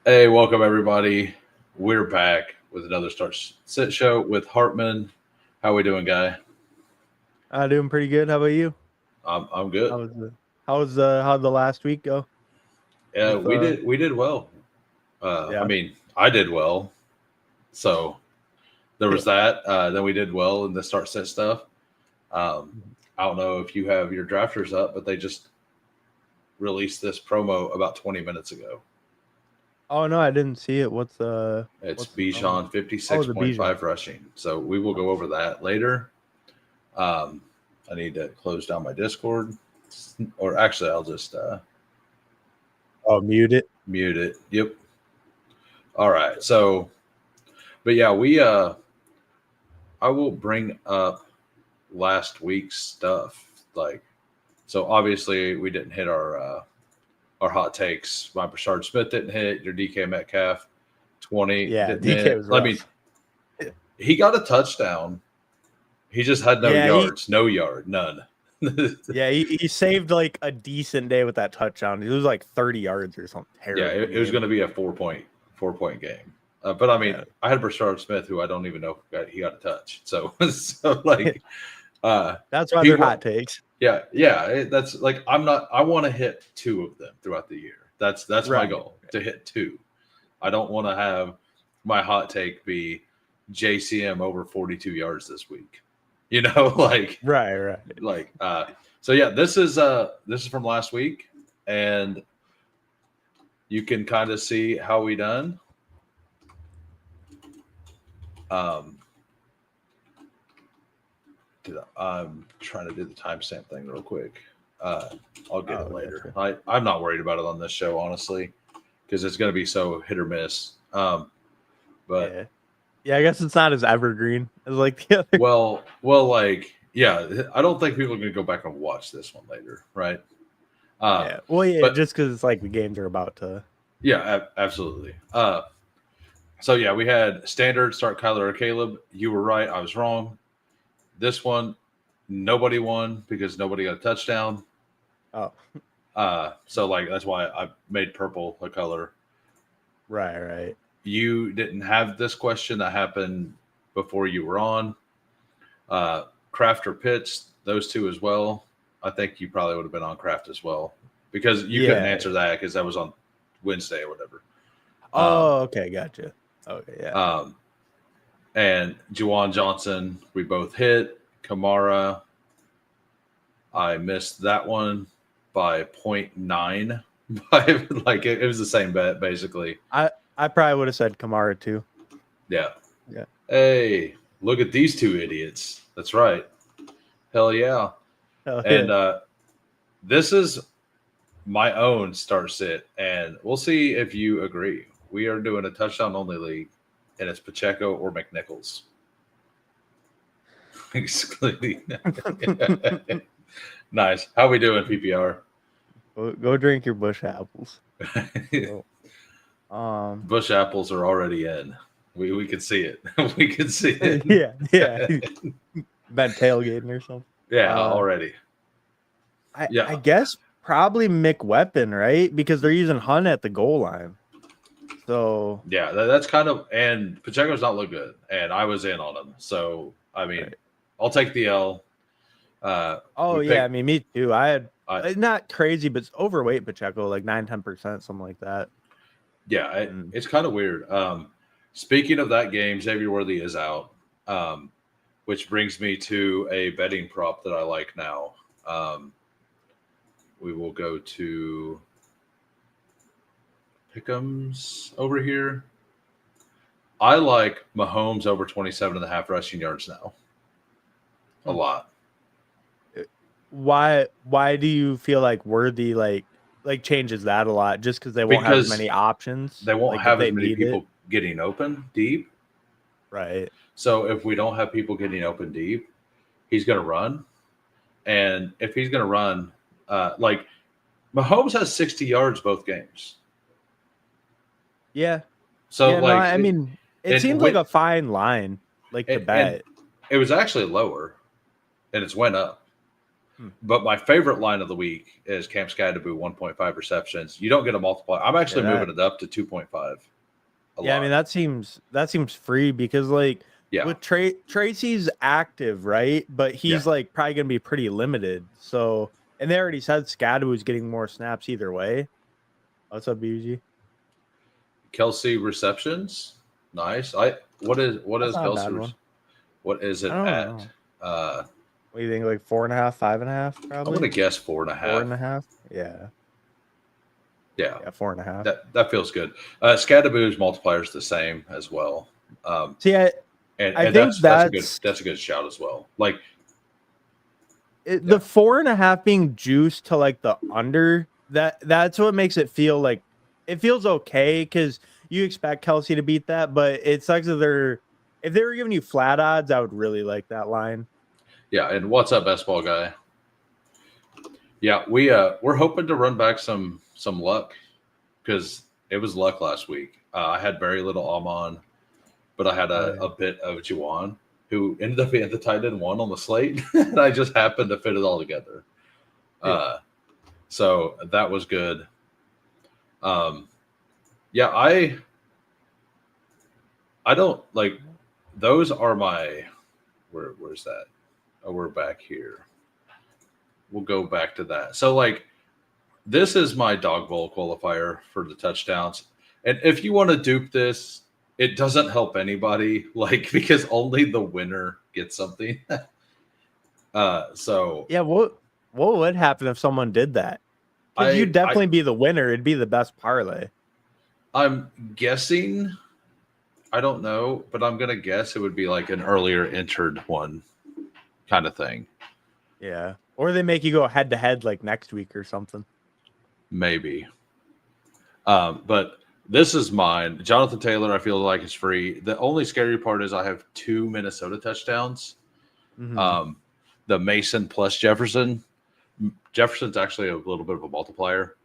Hey, welcome everybody. We're back with another Start Sit show with Hartman. How we doing, guy? Doing pretty good. How about you? I'm good. How'd the last week go? Yeah, With we did well. yeah. I did well. So there was that. Then we did well in the Start Sit stuff. Um, I don't know if you have your drafters up, but they just released this promo about 20 minutes ago. Oh no, I didn't see it. It's What's the promo? Bijan Oh, the Bijan. 56.5 rushing. So we will go over that later. Um, I need to close down my Discord, or actually, I'll just Oh, mute it. mute it. Yep. All right. So, but yeah, we I will bring up last week's stuff. Like, so obviously we didn't hit our hot takes. My Brashard Smith didn't hit. Your DK Metcalf 20 Yeah, didn't DK hit. was I mean, rough. he got a touchdown. He just had no Yeah, yards, none. he saved like a decent day with that touchdown. He was like 30 yards or something Yeah, terrible. it was going to be a 4 point game. But I mean, Yeah. I had Brashard Smith, who I don't even know if he got a touch. So, so like, That's why they're hot takes. yeah. That's like I want to hit two of them throughout the year. That's my Right. goal, to hit two. I don't want to have my hot take be JCM over 42 yards this week. You know, Right. so yeah, this is from last week, and you can kind of see how we done. I'm trying to do the timestamp thing real quick. I'll get it later. Gotcha. I'm not worried about it on this show, honestly, because it's going to be so hit or miss. But yeah, I guess it's not as evergreen as like the other. Well, I don't think people are going to go back and watch this one later, right? Just because it's like the games are about to. Yeah, absolutely. So yeah, we had standard start Kyler or Caleb. You were right. I was wrong. This one, nobody won because nobody got a touchdown. Oh. So like that's why I made purple a color. Right. You didn't have this question that happened before you were on. Kraft or Pitts, those two as well. I think you probably would have been on Kraft as well because you couldn't answer that because that was on Wednesday or whatever. Oh, okay, gotcha. Okay, yeah. And Juwan Johnson, we both hit. Kamara, I missed that one by 0.9. Like it was the same bet basically. I probably would have said Kamara too. Yeah. Hey, look at these two idiots. That's right. Hell yeah. And this is my own start sit, and we'll see if you agree. We are doing a touchdown only league, and it's Pacheco or McNichols. Excluding. Nice. How we doing, PPR? Go drink your bush apples. Bush apples are already in. We could see it. We could see it. Yeah. Been tailgating or something. Yeah, already. I guess probably McWeapon, right? Because they're using Hunt at the goal line. So yeah, that's kind of, and Pacheco's not look good, and I was in on him. So I mean, I'll take the L. I mean, me too. I had not crazy, but it's overweight Pacheco, like 9-10%, something like that. Yeah, it's kind of weird. Speaking of that game, Xavier Worthy is out, which brings me to a betting prop that I like now. We will go to Pick'ems over here. I like Mahomes over 27.5 rushing yards now. A lot. Why do you feel like Worthy like changes that a lot just because they won't have as many options? They won't have as many people getting open deep. Right. So if we don't have people getting open deep, he's going to run. And if he's going to run, like Mahomes has 60 yards both games. Yeah. So it seems like a fine line, like to bet. It was actually lower, and it's went up. But my favorite line of the week is Cam Skadaboo 1.5 receptions. You don't get a multiplier. I'm actually moving it up to 2.5. Yeah, I mean that seems free because like with Tracy's active, right? But he's like probably gonna be pretty limited. So and they already said Skadaboo's getting more snaps either way. What's up, BG? Kelsey receptions, nice. What is Kelsey? What is it at? What do you think? Like 4.5, 5.5? Probably. I'm gonna guess 4.5. 4.5. Yeah. Yeah, 4.5. That feels good. Skadaboo's multiplier is the same as well. See, I think that's a good shout as well. Like the 4.5 being juiced to like the under. That's what makes it feel like it feels okay because you expect Kelsey to beat that, but it sucks that if they were giving you flat odds, I would really like that line. Yeah, and what's up, Bestball guy? Yeah, we're hoping to run back some luck because it was luck last week. I had very little Amon, but I had a bit of Juwan, who ended up being the tight end 1 on the slate, and I just happened to fit it all together. So that was good. Yeah, I don't like those are my where's that? Oh, we're back here. We'll go back to that. So like this is my dog bowl qualifier for the touchdowns. And if you want to dupe this, it doesn't help anybody, like because only the winner gets something. So yeah, what would happen if someone did that? Because you'd definitely be the winner. It'd be the best parlay. I'm guessing. I don't know, but I'm gonna guess it would be like an earlier entered one kind of thing. Yeah. Or they make you go head to head like next week or something. Maybe. But this is mine. Jonathan Taylor, I feel like is free. The only scary part is I have 2 Minnesota touchdowns. Mm-hmm. The Mason plus Jefferson. Jefferson's actually a little bit of a multiplier.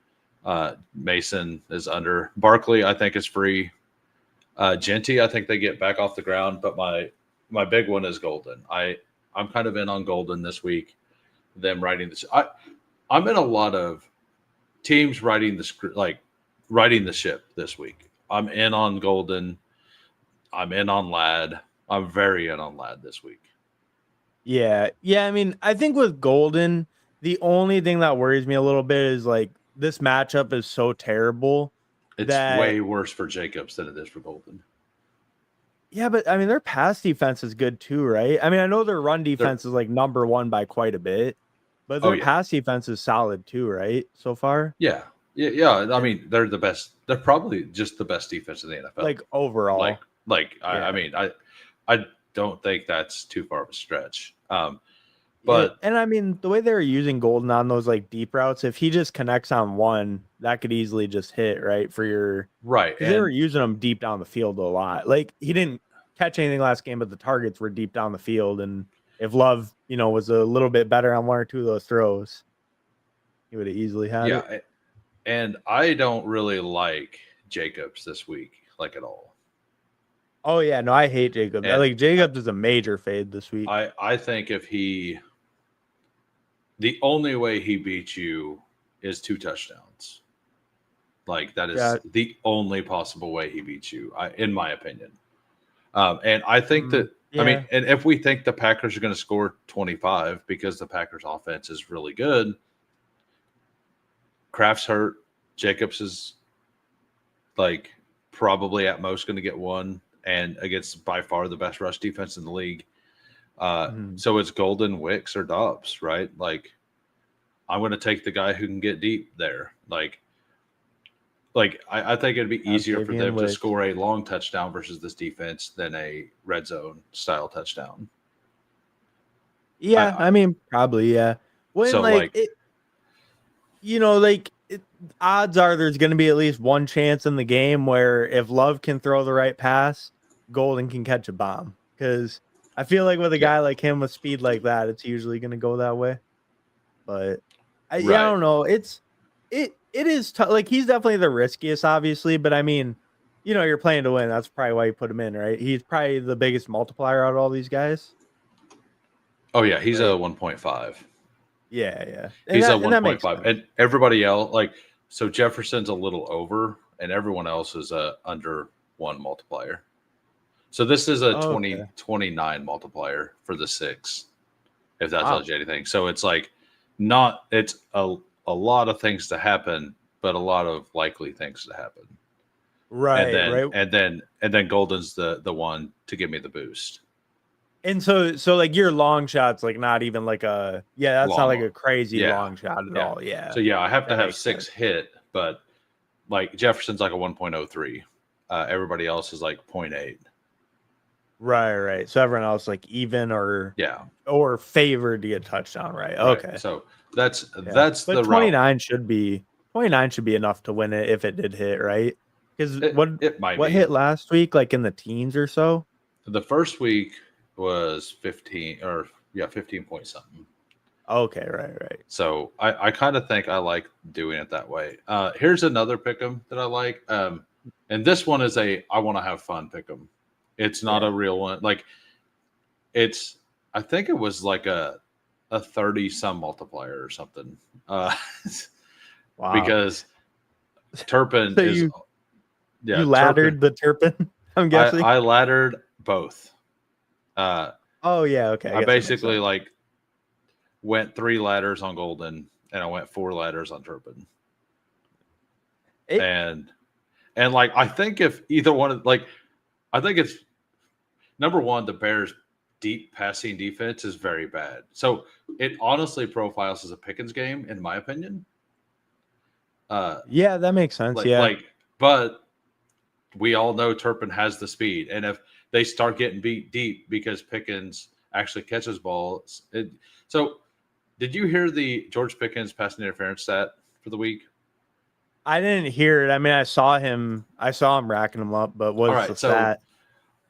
Mason is under. Barkley, I think, is free. Genty, I think they get back off the ground, but my big one is Golden. I'm kind of in on Golden this week. Them writing this, I'm in a lot of teams writing the ship this week. I'm in on Golden. I'm in on Ladd. I'm very in on Ladd this week. Yeah. I mean, I think with Golden, the only thing that worries me a little bit is like this matchup is so terrible. It's way worse for Jacobs than it is for Golden. Yeah, but I mean, their pass defense is good too, right? I mean, I know their run defense is like number 1 by quite a bit, but their pass defense is solid too, right? So far. Yeah. I mean, they're the best. They're probably just the best defense in the NFL. Like overall. I mean, I don't think that's too far of a stretch. But and I mean, the way they were using Golden on those like deep routes, if he just connects on one, that could easily just hit right for your right. They were using him deep down the field a lot. Like he didn't catch anything last game, but the targets were deep down the field. And if Love, was a little bit better on 1 or 2 of those throws, he would have easily had it. Yeah, and I don't really like Jacobs this week, like at all. Oh yeah, no, I hate Jacobs. I think Jacobs is a major fade this week. I think the only way he beats you is 2 touchdowns. Like that is the only possible way he beats you, in my opinion. And I think that I mean, and if we think the Packers are going to score 25 because the Packers offense is really good, Kraft's hurt. Jacobs is like probably at most going to get 1 and against by far the best rush defense in the league. So it's Golden, Wicks, or Dobbs, right? Like I'm going to take the guy who can get deep there. Like I think it'd be easier for them to score a long touchdown versus this defense than a red zone style touchdown. Yeah, I mean, probably, yeah. When so odds are there's going to be at least one chance in the game where if Love can throw the right pass, Golden can catch a bomb. Because I feel like with a guy like him with speed like that, it's usually going to go that way. But I don't know. It is tough. Like he's definitely the riskiest, obviously. But I mean, you're playing to win. That's probably why you put him in, right? He's probably the biggest multiplier out of all these guys. Oh yeah, he's a 1.5. Yeah. He's a And that makes 1.5. sense. And everybody else, like, so Jefferson's a little over, and everyone else is a under 1 multiplier. So this is a Oh, okay. 29 multiplier for the 6, if that Wow. tells you anything. So it's like it's a lot of things to happen, but a lot of likely things to happen. Right. And then Golden's the one to give me the boost. And so like your long shot's like not even like that's not like a crazy long shot at all. Yeah. So I have to That have makes 6 sense. hit, but like Jefferson's like a 1.03. Everybody else is like 0.8. Right. So everyone else like even or favored to get a touchdown, right? Okay. Right. So that's But the 29 route. should be enough to win it if it did hit, right? Because it might what be. hit last week, like in the teens or so? The first week was 15 or 15 point something. Okay, right. So I kind of think I like doing it that way. Here's another pick'em that I like. And this one is I want to have fun pick'em. It's not a real one. Like I think it was like a 30 some multiplier or something. Wow. Because Turpin So is you laddered the Turpin, I'm guessing. I laddered both. Oh yeah, okay. I basically like went 3 ladders on Golden and I went 4 ladders on Turpin. And like I think if either one of I think it's number one, the Bears' deep passing defense is very bad. So it honestly profiles as a Pickens game, in my opinion. Yeah, that makes sense. But we all know Turpin has the speed, and if they start getting beat deep because Pickens actually catches balls, so did you hear the George Pickens passing interference stat for the week? I didn't hear it. I mean, I saw him racking them up, but what's the stat?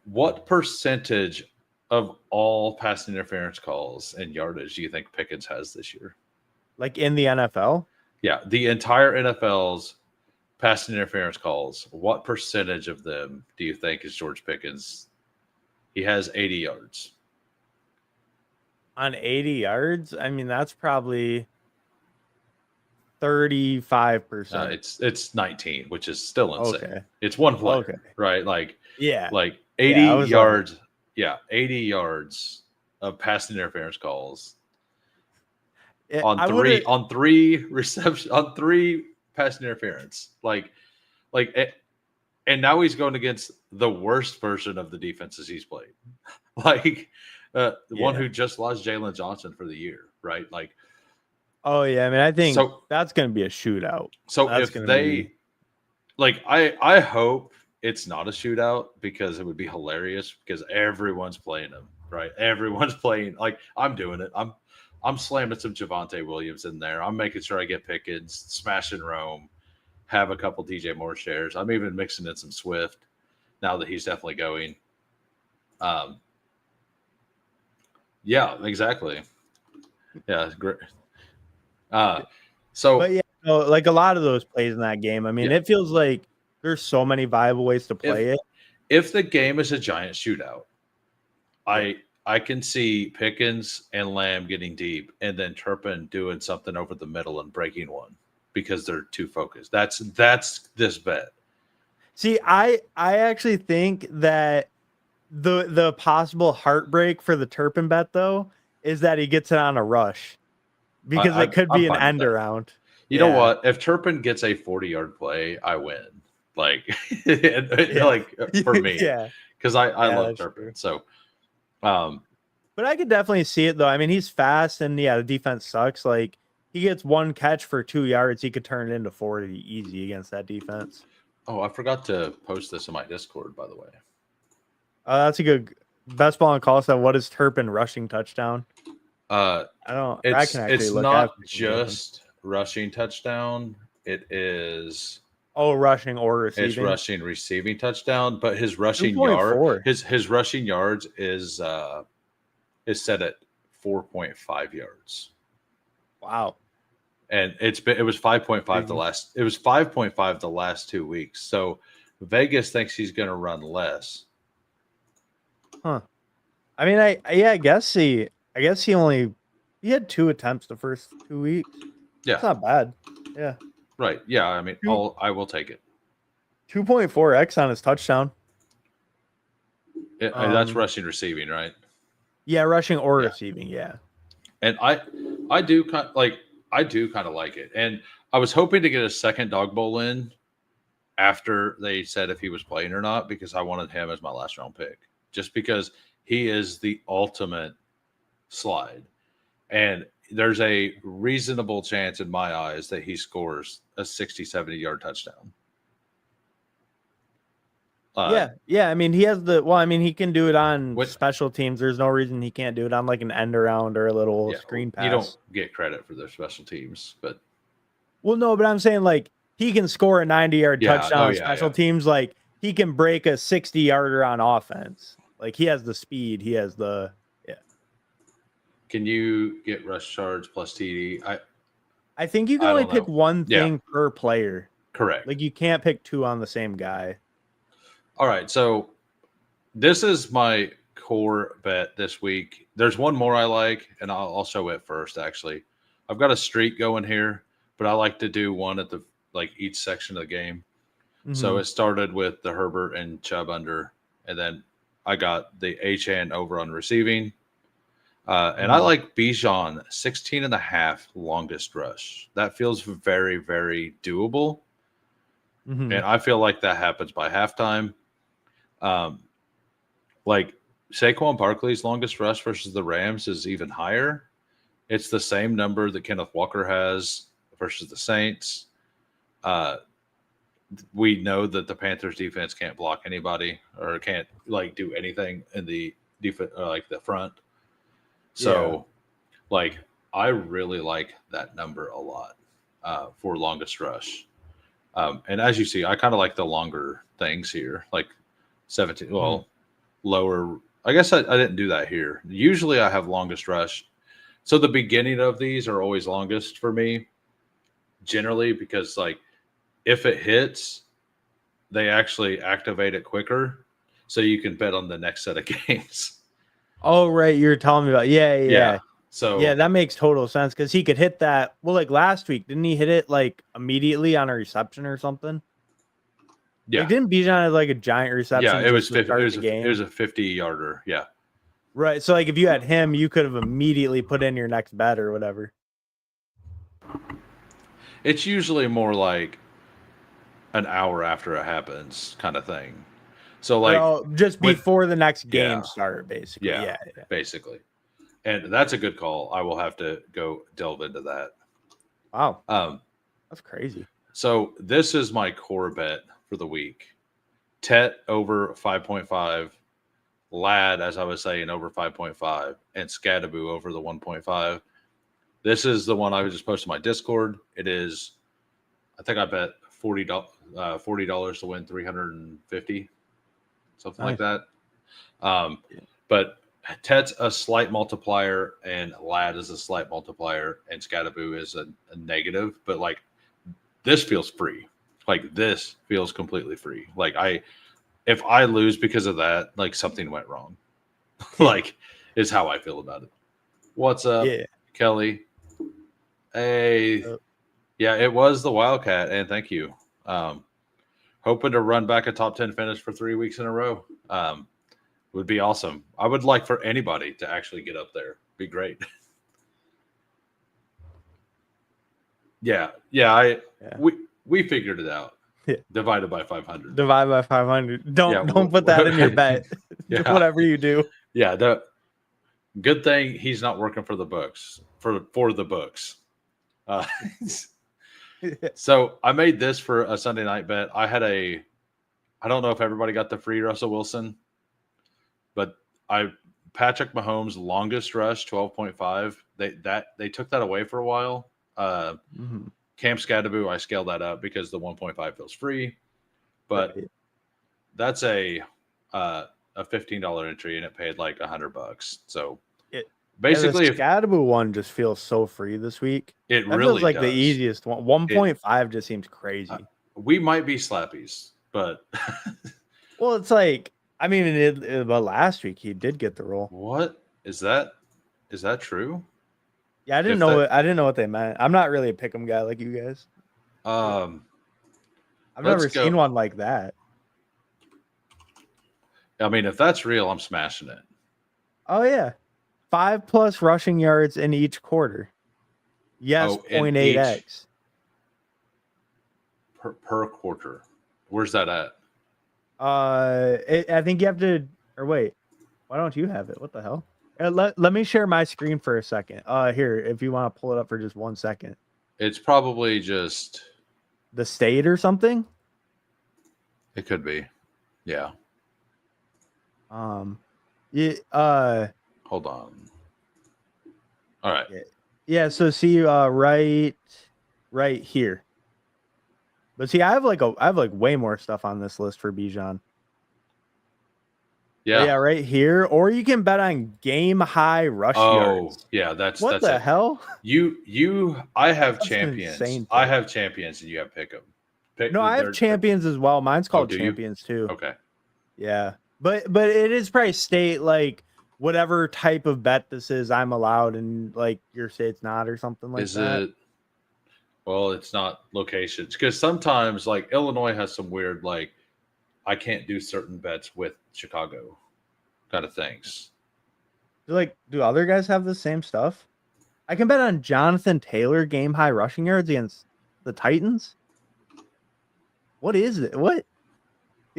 What percentage of all passing interference calls and yardage do you think Pickens has this year? Like in the NFL? Yeah, the entire NFL's passing interference calls. What percentage of them do you think is George Pickens? He has 80 yards. On 80 yards? I mean, that's probably 35%. It's 19, which is still insane. Okay. It's one player, right? Like 80 yards. 80 yards of passing interference calls on 3 reception on 3 passing interference. And now he's going against the worst version of the defenses he's played. The one who just lost Jalen Johnson for the year, right? Oh yeah, I mean, I think that's going to be a shootout. So if they I hope it's not a shootout because it would be hilarious because everyone's playing him, right? Everyone's playing. I'm doing it. I'm slamming some Javonte Williams in there. I'm making sure I get Pickens, smashing Rome, have a couple DJ Moore shares. I'm even mixing in some Swift now that he's definitely going. Yeah, exactly. Yeah, great. But like a lot of those plays in that game, I mean, it feels like there's so many viable ways to play it. If the game is a giant shootout, I can see Pickens and Lamb getting deep and then Turpin doing something over the middle and breaking one because they're too focused. That's this bet. See, I actually think that the possible heartbreak for the Turpin bet though is that he gets it on a rush because it could be an end around. You know what? If Turpin gets a 40-yard play, I win. For me, because I love Turpin. True. So, but I could definitely see it though. I mean, he's fast, and the defense sucks. Like he gets one catch for 2 yards, he could turn it into 40 easy against that defense. Oh, I forgot to post this in my Discord, by the way. That's a good Bestball and call said, what is Turpin rushing touchdoing? It's not just rushing touchdown. It is rushing or receiving. It's rushing receiving touchdown, but his rushing yard his rushing yards is set at 4.5 yards. Wow. And it was 5.5 it was 5.5 the last 2 weeks. So Vegas thinks he's going to run less. Huh. I mean, I guess he only He had 2 attempts the first 2 weeks. Yeah. It's not bad. Yeah. Right. Yeah. I mean, I will take it. 2.4x on his touchdown. That's rushing, receiving, right? Yeah, rushing or receiving. Yeah. And I do kind of like it. And I was hoping to get a second dog bowl in after they said if he was playing or not, because I wanted him as my last round pick, just because he is the ultimate slide. And there's a reasonable chance in my eyes that he scores a 60, 70-yard touchdown. Yeah. I mean, he has he can do it on special teams. There's no reason he can't do it on like an end around or a little screen pass. You don't get credit for their special teams, but no, but I'm saying like he can score a 90-yard touchdown on special teams. Like he can break a 60-yarder on offense. Like he has the speed. He has the Can you get rush charge plus TD? I think you can only pick one thing per player. Correct. Like you can't pick 2 on the same guy. All right, so this is my core bet this week. There's one more I like, and I'll show it first. Actually, I've got a streak going here, but I like to do one at the each section of the game. Mm-hmm. So it started with the Herbert and Chubb under, and then I got the Achane over on receiving, and I like Bijan 16.5 longest rush. That feels very, very doable, and I feel like that happens by halftime. Like Saquon Barkley's longest rush versus the Rams is even higher. It's the same number that Kenneth Walker has versus the Saints. We know that the Panthers defense can't block anybody or can't do anything in the defense, the front. So I really like that number a lot for longest rush. And as you see, I kind of like the longer things here, like 17. Well, lower. I guess I didn't do that here. Usually I have longest rush. So the beginning of these are always longest for me, generally, because if it hits, they actually activate it quicker. So you can bet on the next set of games. Oh, right. You're telling me about. Yeah. So yeah, that makes total sense because he could hit that. Well, last week, didn't he hit it immediately on a reception or something? Yeah. Didn't Bijan have a giant reception? Yeah, it was 50. It was a 50-yarder. Yeah. Right. So if you had him, you could have immediately put in your next bet or whatever. It's usually more like an hour after it happens, kind of thing. So just before the next game started, basically. Yeah, basically. And that's a good call. I will have to go delve into that. Wow. That's crazy. So this is my core bet for the week. Tet over 5.5, Lad, as I was saying, over 5.5, and Scadaboo over the 1.5. This is the one I just posted on my Discord. It is, I think I bet $40 to win 350, something like that. But Tet's a slight multiplier, and Lad is a slight multiplier, and Scadaboo is a negative. But this feels free. This feels completely free. If I lose because of that, something went wrong. Is how I feel about it. What's up, Kelly? Hey, yeah, it was the Wildcat, and thank you. Hoping to run back a top 10 finish for 3 weeks in a row. Would be awesome. I would like for anybody to actually get up there. Be great. We figured it out. Yeah. Divided by 500. Divide by 500. Don't put that in your bet. Whatever you do. Yeah, the good thing he's not working for the books. For the books. So I made this for a Sunday night bet. I don't know if everybody got the free Russell Wilson, but Patrick Mahomes' longest rush, 12.5. They took that away for a while. Cam Scadaboo, I scaled that up because the 1.5 feels free, but that's a $15 entry and it paid $100. So basically, the Scadaboo one just feels so free this week. It really feels does. The easiest one. 1.5 just seems crazy. We might be slappies, but well, it's but last week he did get the roll. What is that? Is that true? Yeah, I didn't know what they meant. I'm not really a pick'em guy like you guys. I've Let's never seen go. one like that. I mean, if that's real, I'm smashing it. Oh yeah. 5+ rushing yards in each quarter. Yes, In 0.8x. per quarter. Where's that at? I think you have to, or wait, why don't you have it? What the hell? Let me share my screen for a second. Here, if you want to pull it up for just 1 second. It's probably just The state or something. It could be. Yeah. Yeah. Hold on. All right. Yeah. So see, right here. But see, I have like way more stuff on this list for Bijan. Yeah. But yeah, right here. Or you can bet on game high rush yards. Yeah, that's the hell? I have That's champions. insane I have champions, and you have pick 'em. No, I have champions as well. Mine's called champions too. Okay. Yeah, but it is probably state like whatever type of bet this is, I'm allowed, and like your state's not, or something like that. Well, it's not locations, because sometimes like Illinois has some weird like I can't do certain bets with Chicago kind of things. Do other guys have the same stuff? I can bet on Jonathan Taylor game high rushing yards against the Titans. What is it? What?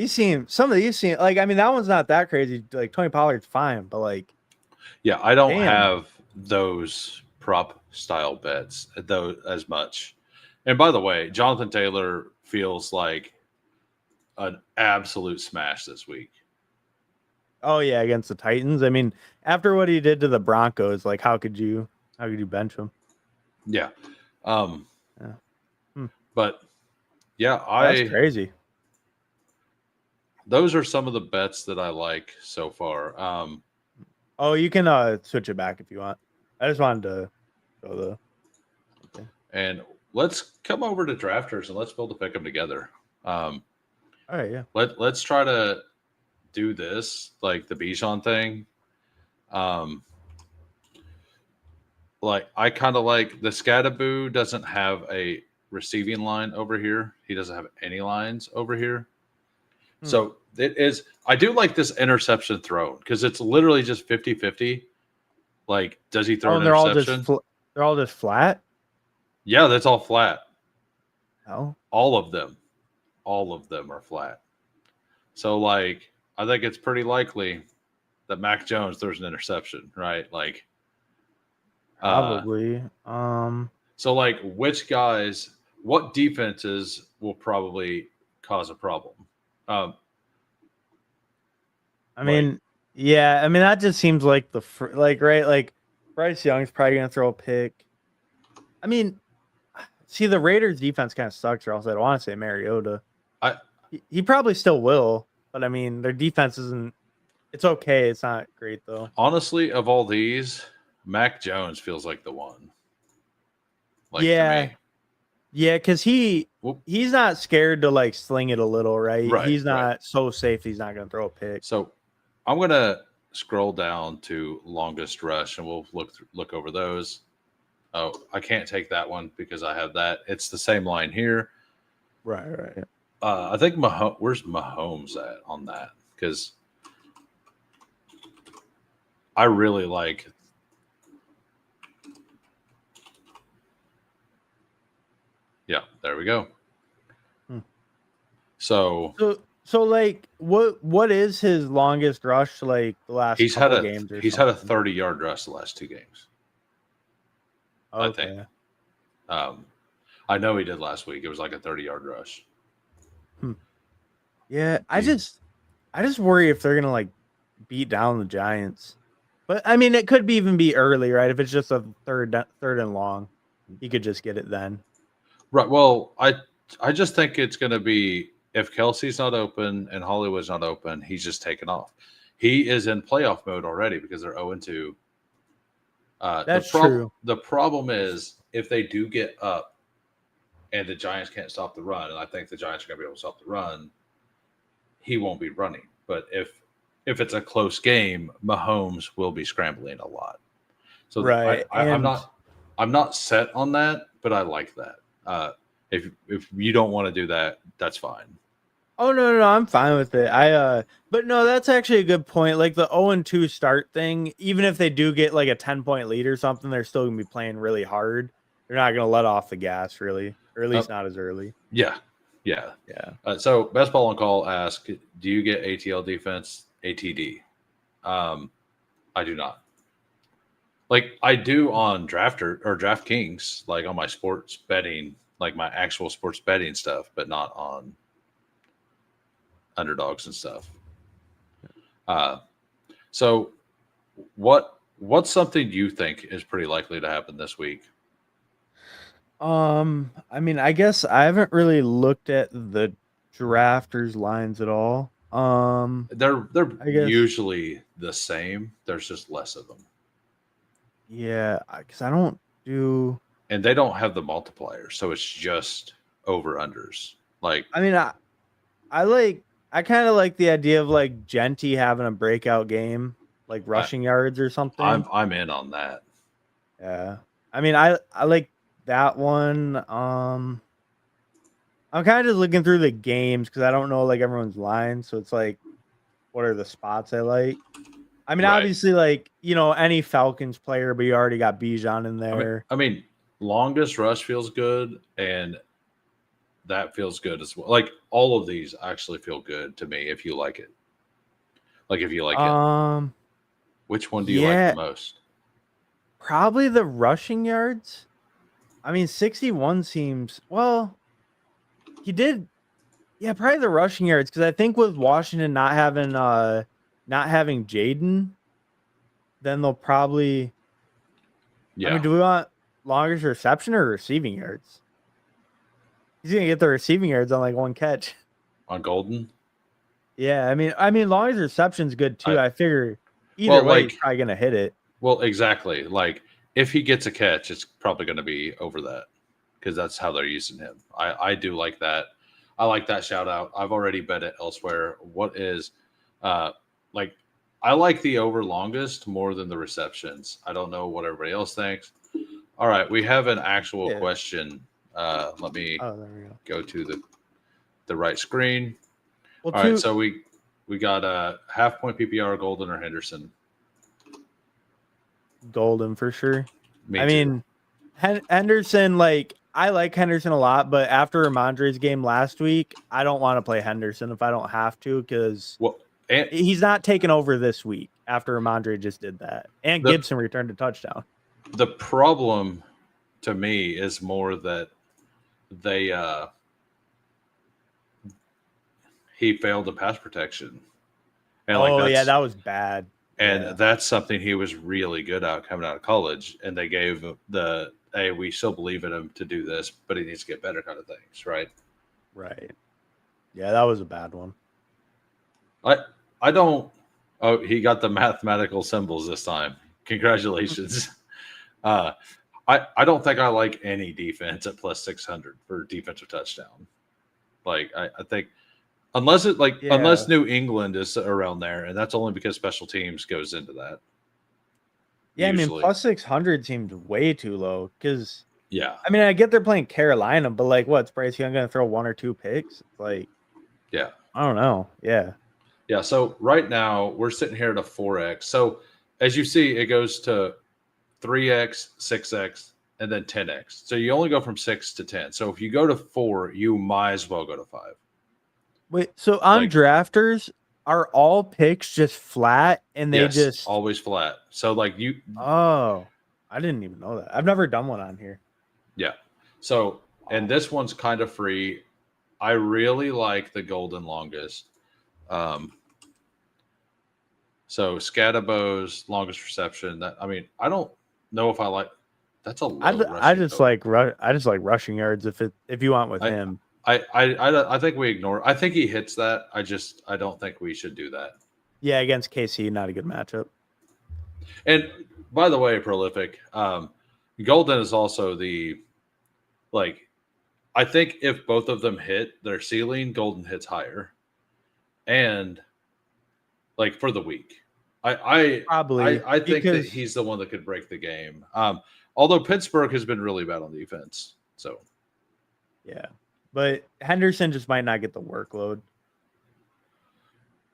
Some of these seem like, I mean, that one's not that crazy. Like Tony Pollard's fine, but like, yeah, I don't have those prop style bets though as much. And by the way, Jonathan Taylor feels like an absolute smash this week. Oh yeah, against the Titans. I mean, after what he did to the Broncos, like how could you bench him? Yeah. But yeah, that's crazy. Those are some of the bets that I like so far. Oh, you can switch it back if you want. I just wanted to show the. Okay. And let's come over to Drafters and let's build a pick 'em together. All right, yeah. Let's try to do this, like the Bijan thing. Like I kind of like the Scadaboo doesn't have a receiving line over here. He doesn't have any lines over here. So it is. I do like this interception thrown because it's literally just 50-50. Like, does he throw an interception? They're all just flat? Yeah, that's all flat. Oh. All of them are flat. So, like, I think it's pretty likely that Mac Jones throws an interception, right? Like, probably. So, like, what defenses will probably cause a problem? I mean, yeah. I mean, that just seems like right? Like, Bryce Young's probably gonna throw a pick. I mean, see, the Raiders' defense kind of sucks, or else I don't want to say Mariota. He probably still will, but I mean, their defense isn't. It's okay. It's not great though. Honestly, of all these, Mac Jones feels like the one. Like, yeah, yeah, because he's not scared to like sling it a little, right? He's not so safe. He's not going to throw a pick. So I'm going to scroll down to longest rush, and we'll look over those. Oh, I can't take that one because I have that. It's the same line here. Right. I think where's Mahomes at on that? Because I really like. Yeah, there we go. So like, what is his longest rush? Like the last couple games, or he's had a 30-yard rush the last 2 games. Okay. I think. I know he did last week. It was like a 30-yard rush. Yeah, I just worry if they're gonna like beat down the Giants. But I mean, it could even be early, right? If it's just a third and long, he could just get it then. Right. Well, I just think it's going to be if Kelsey's not open and Hollywood's not open, he's just taken off. He is in playoff mode already because they're 0-2. That's true. The problem is if they do get up and the Giants can't stop the run, and I think the Giants are going to be able to stop the run, he won't be running. But if it's a close game, Mahomes will be scrambling a lot. So right. I'm not I'm not set on that, but I like that. If you don't want to do that, that's fine. Oh no, I'm fine with it. But no, that's actually a good point. Like the 0-2 start thing, even if they do get like a 10-point lead or something, they're still gonna be playing really hard. They're not gonna let off the gas really, or at Uh, least not as early. yeah, Yeah. So Best Ball on Call asked, "Do you get ATL defense ATD?" I do not. Like I do on Drafter or DraftKings, like on my sports betting, like my actual sports betting stuff, but not on underdogs and stuff. Uh, so what's something you think is pretty likely to happen this week? I mean, I guess I haven't really looked at the drafters lines at all. They're I guess usually the same. There's just less of them, yeah, because I don't do. and they don't have the multiplier, so it's just over unders. Like I mean, I like I kind of like the idea of like Genty having a breakout game, like I, rushing yards or something. I'm in on that. Yeah. I mean, I like that one. I'm kind of just looking through the games because I don't know like everyone's lines, so it's like, what are the spots I like? I mean, Right. obviously, like any Falcons player, but you already got Bijan in I mean, there. I mean, longest rush feels good, and that feels good as well. Like all of these actually feel good to me if you like it. Like if you like him, Um, which one do you like the yeah, most? probably the rushing yards. I mean, 61 seems well. He did, yeah, probably the rushing yards because I think with Washington not having Jaden, then they'll probably. I mean, Yeah, do we want longest reception or receiving yards? He's gonna get the receiving yards on like one catch. on Golden. Yeah, I mean, longest reception's good too. I I figure either well, way, he's like probably gonna hit it. exactly. Like if he gets a catch, it's probably going to be over that because that's how they're using him. I do like that. I like that shout out. I've already bet it elsewhere. What is, uh, like I like the over longest more than the receptions. I don't know what everybody else thinks. All right, we have an actual Yeah. question. Let me Oh, there we go. go to the right screen. Well, All right, two so we got a half point PPR Golden or Henderson. Golden for sure. Me I too. mean, Henderson, like I like Henderson a lot, but after Ramondre's game last week, I don't want to play Henderson if I don't have to because Well, and he's not taking over this week after Ramondre just did that, and the Gibson returned a touchdown. the problem to me is more that they he failed the pass protection, and like Oh yeah, that was bad. Yeah, that's something he was really good at coming out of college, and they gave the hey, we still believe in him to do this, but he needs to get better kind of things, right? right. Yeah, that was a bad one. I I don't. Oh, he got the mathematical symbols this time. Congratulations. I don't think I like any defense at plus 600 for defensive touchdown. Like I think unless Yeah. New England is around there, and that's only because special teams goes into that Yeah, I mean, usually. plus 600 seemed way too low because, Yeah, I mean, I get they're playing Carolina, but like, what's Bryce Young going to throw one or two picks? It's like, yeah, I don't know. Yeah. yeah. So right now we're sitting here at a 4x. So as you see, it goes to 3x, 6x, and then 10x. So you only go from 6 to 10. So if you go to 4, you might as well go to 5. Wait, so on Like drafters, are all picks just flat and they yes, just, always flat. So like you oh, I didn't even know that. I've never done one on here. yeah. So and Oh, this one's kind of free. I really like the golden longest. Um, so Scatterbo's longest reception. That I mean, I don't know if I like. That's a I, low I rushing just total. like I just like rushing yards if you want with I, him. I think we ignore. I think he hits that. I don't think we should do that. Yeah, against KC, not a good matchup. And by the way, prolific. Golden is also the like. I think if both of them hit their ceiling, Golden hits higher, and like for the week. I Probably I think that because he's the one that could break the game. Although Pittsburgh has been really bad on defense. So, yeah. But Henderson just might not get the workload.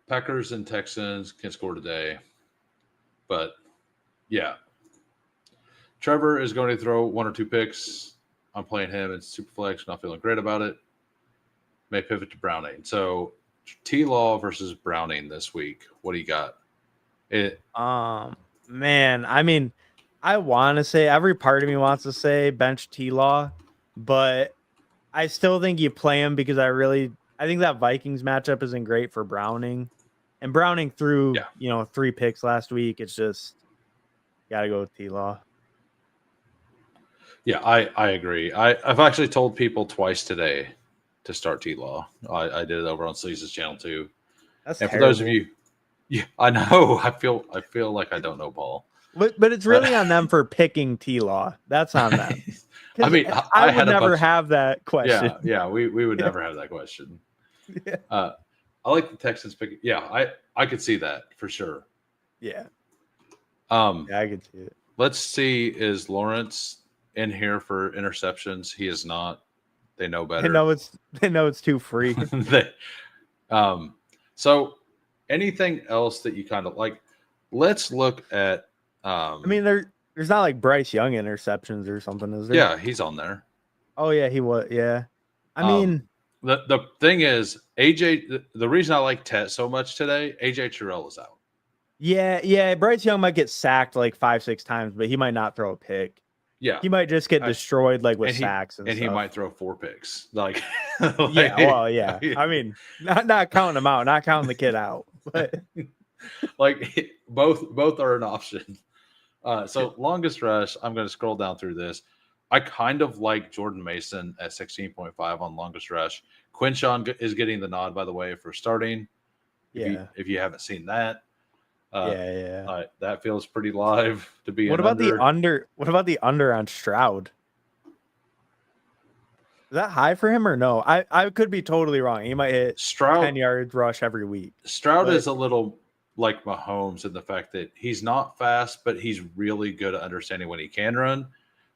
Packers and Texans can score today. But, yeah. Trevor is going to throw 1 or 2 picks. I'm playing him in Superflex, not feeling great about it. May pivot to Browning. So, T-Law versus Browning this week. What do you got? Man, I mean, I want to say, every part of me wants to say bench T-Law, but I still think you play him because I think that Vikings matchup isn't great for Browning. And Browning threw, 3 picks last week. It's just, got to go with T-Law. Yeah, I agree. I've actually told people twice today to start T-Law. I did it over on Sleaze's channel too. That's and terrible. For those of you, yeah, I know. I feel like I don't know ball. But it's really on them for picking T-Law. That's on them. I mean, I would never have that question. Yeah, we would never have that question. Yeah. I like the Texans picking. Yeah, I could see that for sure. Yeah. Yeah, I could see it. Let's see, is Lawrence in here for interceptions? He is not. They know better. They know it's too free. So anything else that you kind of like? Let's look at. I mean, there's not like Bryce Young interceptions or something, is there? Yeah, he's on there. Oh yeah, he was. Yeah, I mean, the thing is, AJ. The reason I like Tet so much today, AJ Terrell is out. Yeah. Bryce Young might get sacked like 5-6 times, but he might not throw a pick. Yeah, he might just get destroyed like with sacks and stuff. He might throw 4 picks. Like, yeah. Well, yeah. I mean, not counting him out, not counting the kid out, but like both are an option. So longest rush, I'm going to scroll down through this. I kind of like Jordan Mason at 16.5 on longest rush. Quinshawn is getting the nod, by the way, for starting. If you haven't seen that. That feels pretty live to be. What about the under? What about the under on Stroud? Is that high for him or no? I could be totally wrong. He might hit Stroud 10 yards rush every week. Stroud is a little like Mahomes in the fact that he's not fast, but he's really good at understanding when he can run.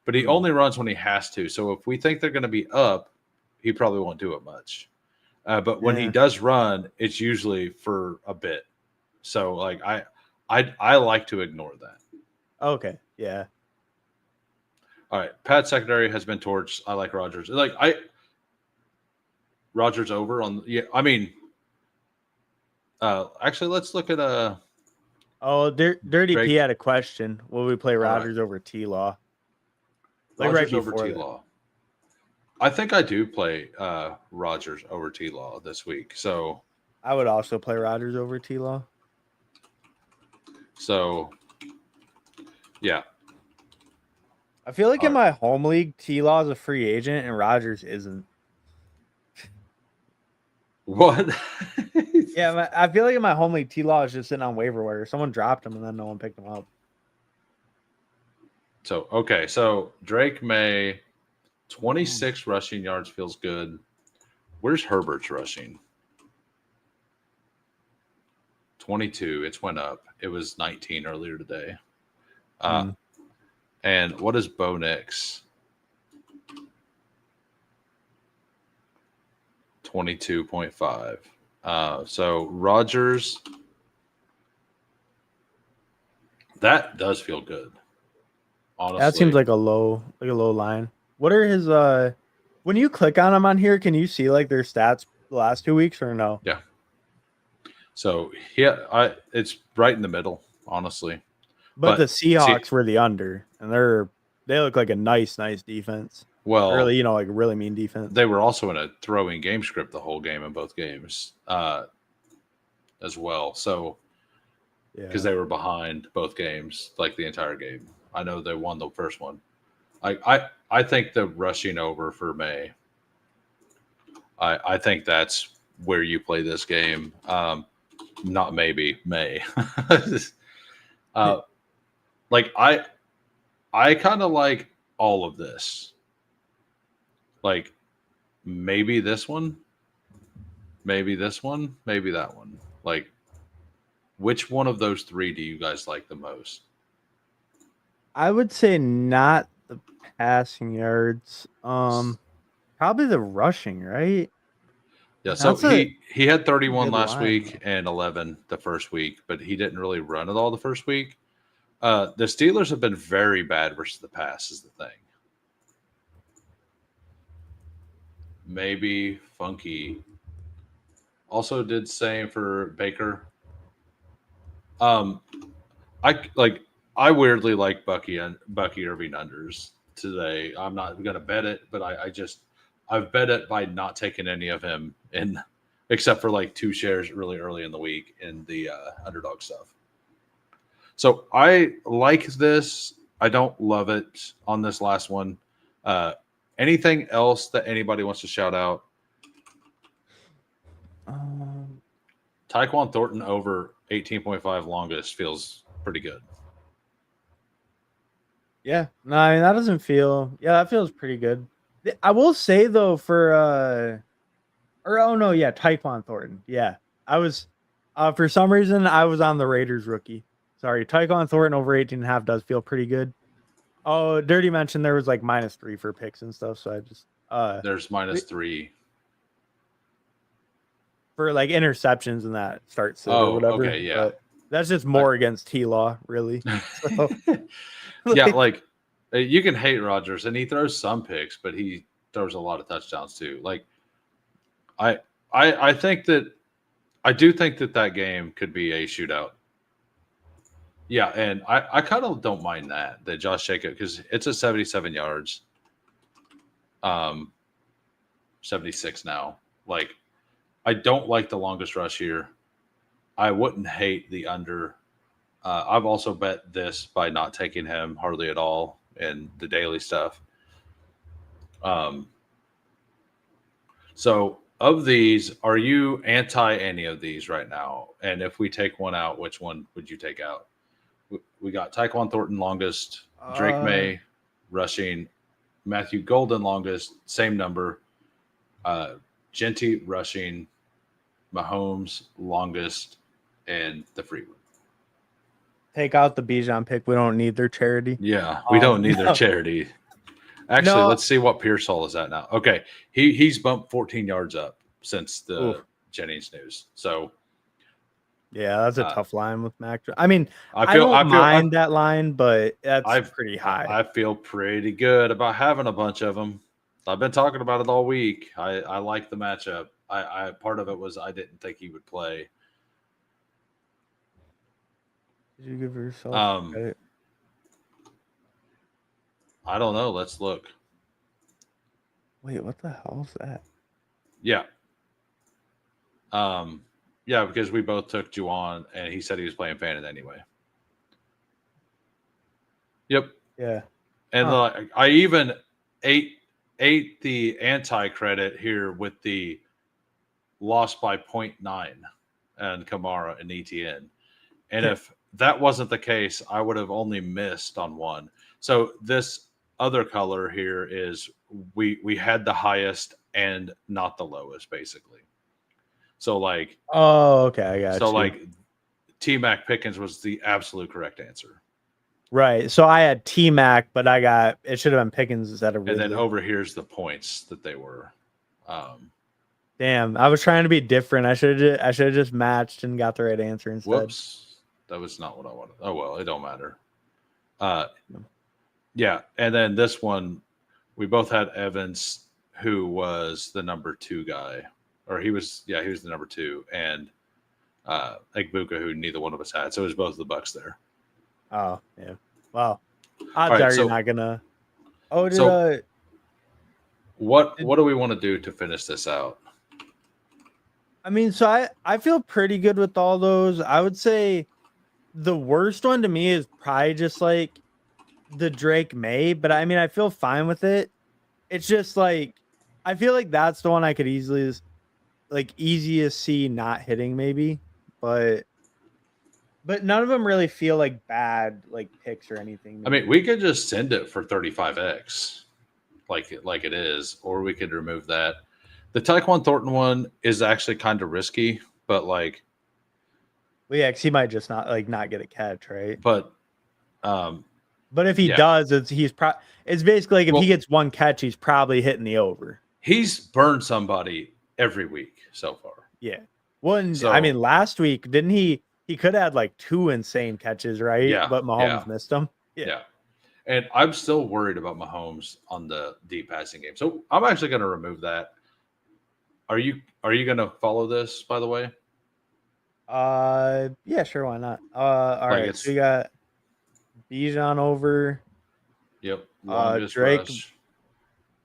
But he only runs when he has to. So if we think they're going to be up, he probably won't do it much. But when he does run, it's usually for a bit. So like I like to ignore that. Okay. Yeah. All right. Pat secondary has been torched. I like Rodgers. Rodgers over on. Yeah. I mean. Actually, let's look at Dirty Drake. P had a question. Will we play Rodgers over T-Law? Like Rodgers over T-Law. I think I do play Rodgers over T-Law this week. So I would also play Rodgers over T-Law. So, yeah. I feel like in my home league, T-Law is a free agent and Rodgers isn't. What? Yeah, I feel like in my home league, T-Law is just sitting on waiver wire. Someone dropped him and then no one picked him up. So, okay. So, Drake May, 26 rushing yards feels good. Where's Herbert's rushing? 22. It's went up. It was 19 earlier today. And what is Bo Nix? 22.5. So Rodgers, that does feel good. Honestly, that seems like a low line. What are his when you click on them on here, can you see like their stats the last 2 weeks or no? Yeah. So it's right in the middle, honestly. But the Seahawks were the under, and they look like a nice defense. Well, really, like a really mean defense. They were also in a throwing game script the whole game in both games, as well. So, because they were behind both games, like the entire game. I know they won the first one. I think the rushing over for May. I think that's where you play this game. Not maybe May. Like I kind of like all of this. Like maybe this one, maybe this one, maybe that one. Like which one of those three do you guys like the most? I would say not the passing yards. Probably the rushing, right? Yeah, so That's a he had 31 good last line. week and 11 the first week, but he didn't really run it all the first week. The Steelers have been very bad versus the pass is the thing. Maybe Funky also did same for Baker. I like I weirdly like Bucky Irving unders today. I'm not gonna bet it, but I've bet it by not taking any of him in except for like 2 shares really early in the week in the underdog stuff. So I like this. I don't love it on this last one. Uh, anything else that anybody wants to shout out? Um, Tyquan Thornton over 18.5 longest feels pretty good. yeah, no, I mean that doesn't feel. Yeah, that feels pretty good. I will say though, for or oh no, yeah, Tyquan Thornton. Yeah, I was for some reason I was on the Raiders rookie. Sorry, Tyquan Thornton over 18.5 does feel pretty good. Oh, Dirty mentioned there was like -3 for picks and stuff, so I just There's -3. for like interceptions and that start sit or Oh, whatever. okay, yeah. But that's just more against T Law, really. So Yeah, like, like you can hate Rodgers and he throws some picks, but he throws a lot of touchdowns too. Like I I think that I do think that that game could be a shootout. Yeah, and I kind of don't mind that Josh Jacobs because it's a 77 yards, 76 now. Like I don't like the longest rush here. I wouldn't hate the under. I've also bet this by not taking him hardly at all in the daily stuff. Um, so of these, are you anti any of these right now? And if we take one out, which one would you take out? We got Tyquan Thornton longest, Drake May rushing, Matthew Golden longest, same number, Genty rushing, Mahomes longest, and the free one. take out the Bijan pick. We don't need their charity. Yeah, we don't need their No, charity. Actually, no. let's see what Pearsall is at now. Okay, he's bumped 14 yards up since the Oof. Jennings news. So Yeah, that's a uh, tough line with Mac. I mean, I I feel don't I feel mind that line, but that's I've pretty high. I feel pretty good about having a bunch of them. I've been talking about it all week. I like the matchup. I part of it was I didn't think he would play. Did you give yourself Um, credit? I don't know. Let's look. Wait, what the hell is that? Yeah. Yeah, because we both took Juwan, and he said he was playing Fannin anyway. Yep. Yeah. And I even ate the anti credit here with the loss by 0.9 and Kamara and ETN. And if that wasn't the case, I would have only missed on one. So this other color here is we had the highest and not the lowest, basically. So like Oh, okay, I got you. like T Mac Pickens was the absolute correct answer. Right. So I had T Mac, but I got it should have been Pickens instead of Ridley. And then over here's the points that they were. Damn, I was trying to be different. I should have just matched and got the right answer instead. Whoops. That was not what I wanted. Oh well, it don't matter. Yeah, and then this one, we both had Evans, who was the number 2 guy, or he was the number 2, and Egbuka, who neither one of us had. So it was both the Bucks there. Oh yeah. Wow. Odds are you're not gonna. Oh, what do we want to do to finish this out? I mean, so I feel pretty good with all those. I would say the worst one to me is probably just like the Drake May, but I mean, I feel fine with it. It's just like I feel like that's the one I could easiest see not hitting maybe, but none of them really feel like bad like picks or anything. Maybe. I mean, we could just send it for 35x, like it is, or we could remove that. The Tyquan Thornton one is actually kind of risky, but like, well, yeah, because he might just not get a catch, right? But But if he does, it's basically like if he gets one catch, he's probably hitting the over. He's burned somebody every week so far. Yeah. I mean, last week, didn't he? He could have had like 2 insane catches, right? Yeah. But Mahomes missed them. Yeah. And I'm still worried about Mahomes on the deep passing game. So I'm actually going to remove that. Are you going to follow this, by the way? Yeah, sure, why not? All right. So you got Bijan over. Yep. Longest rush.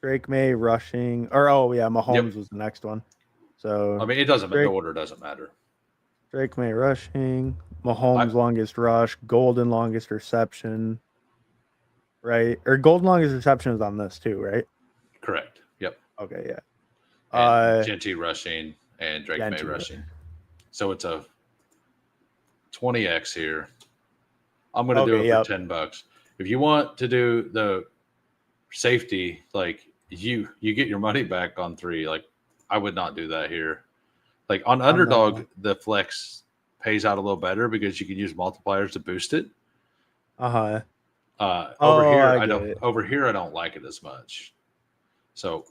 Drake May rushing. Mahomes was the next one. So I mean, it doesn't matter. The order doesn't matter. Drake May rushing. Mahomes longest rush. Golden longest reception. Right? Or Golden longest reception is on this too, right? Correct. Yep. Okay, yeah. And Genty rushing and Drake May rushing. So it's a 20x here. I'm going to do it for $10. If you want to do the safety, like you get your money back on 3. Like I would not do that here. Like on Underdog, the flex pays out a little better because you can use multipliers to boost it. Over here, I don't like it as much. So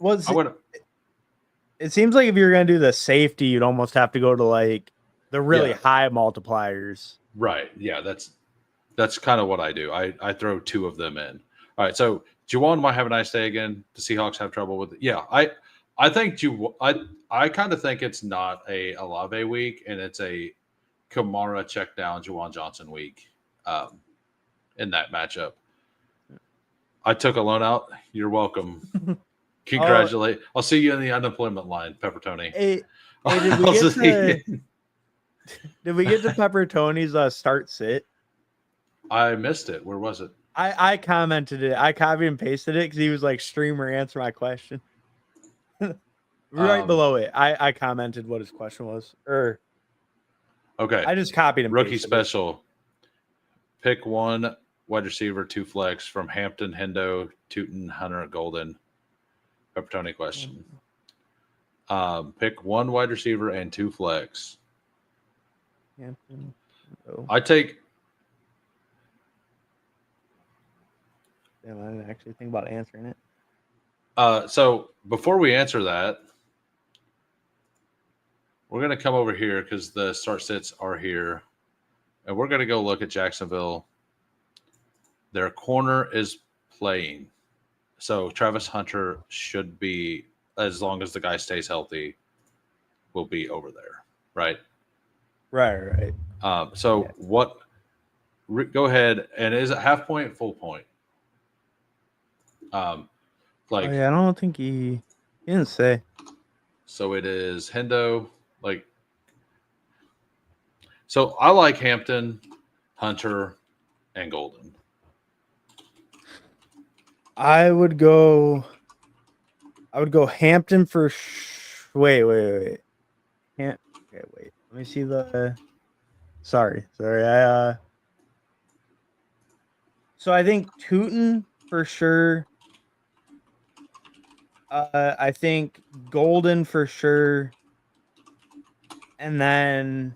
it seems like if you're going to do the safety, you'd almost have to go to like the really high multipliers. Right. Yeah, that's kind of what I do. I throw 2 of them in. All right. So Juwan might have a nice day again. The Seahawks have trouble with it. Yeah, I think I kind of think it's not a Olave week, and it's a Kamara check down Juwan Johnson week in that matchup. I took a loan out. You're welcome. Congratulate. I'll see you in the unemployment line, Pepper Tony. Did we get to Pepper Tony's start sit? I missed it. Where was it? I commented it. I copied and pasted it because he was like, streamer, answer my question. Right below it. I commented what his question was. Okay. I just copied and pasted. Rookie special. Pick 1 wide receiver, 2 flex from Hampton, Hendo, Tootin, Hunter, Golden. Pepper Tony question. Pick 1 wide receiver and 2 flex. Hampton. I take. Damn, I didn't actually think about answering it. So before we answer that, we're going to come over here because the start sits are here. And we're going to go look at Jacksonville. Their corner is playing. So Travis Hunter should be, as long as the guy stays healthy, will be over there. Right? Right. What? Go ahead. And is it half point, full point? I don't think he didn't say. So it is Hendo. So I like Hampton, Hunter, and Golden. I would go Hampton for. Wait. Okay, wait. Let me see the. Sorry. So I think Tootin for sure. I think Golden for sure. And then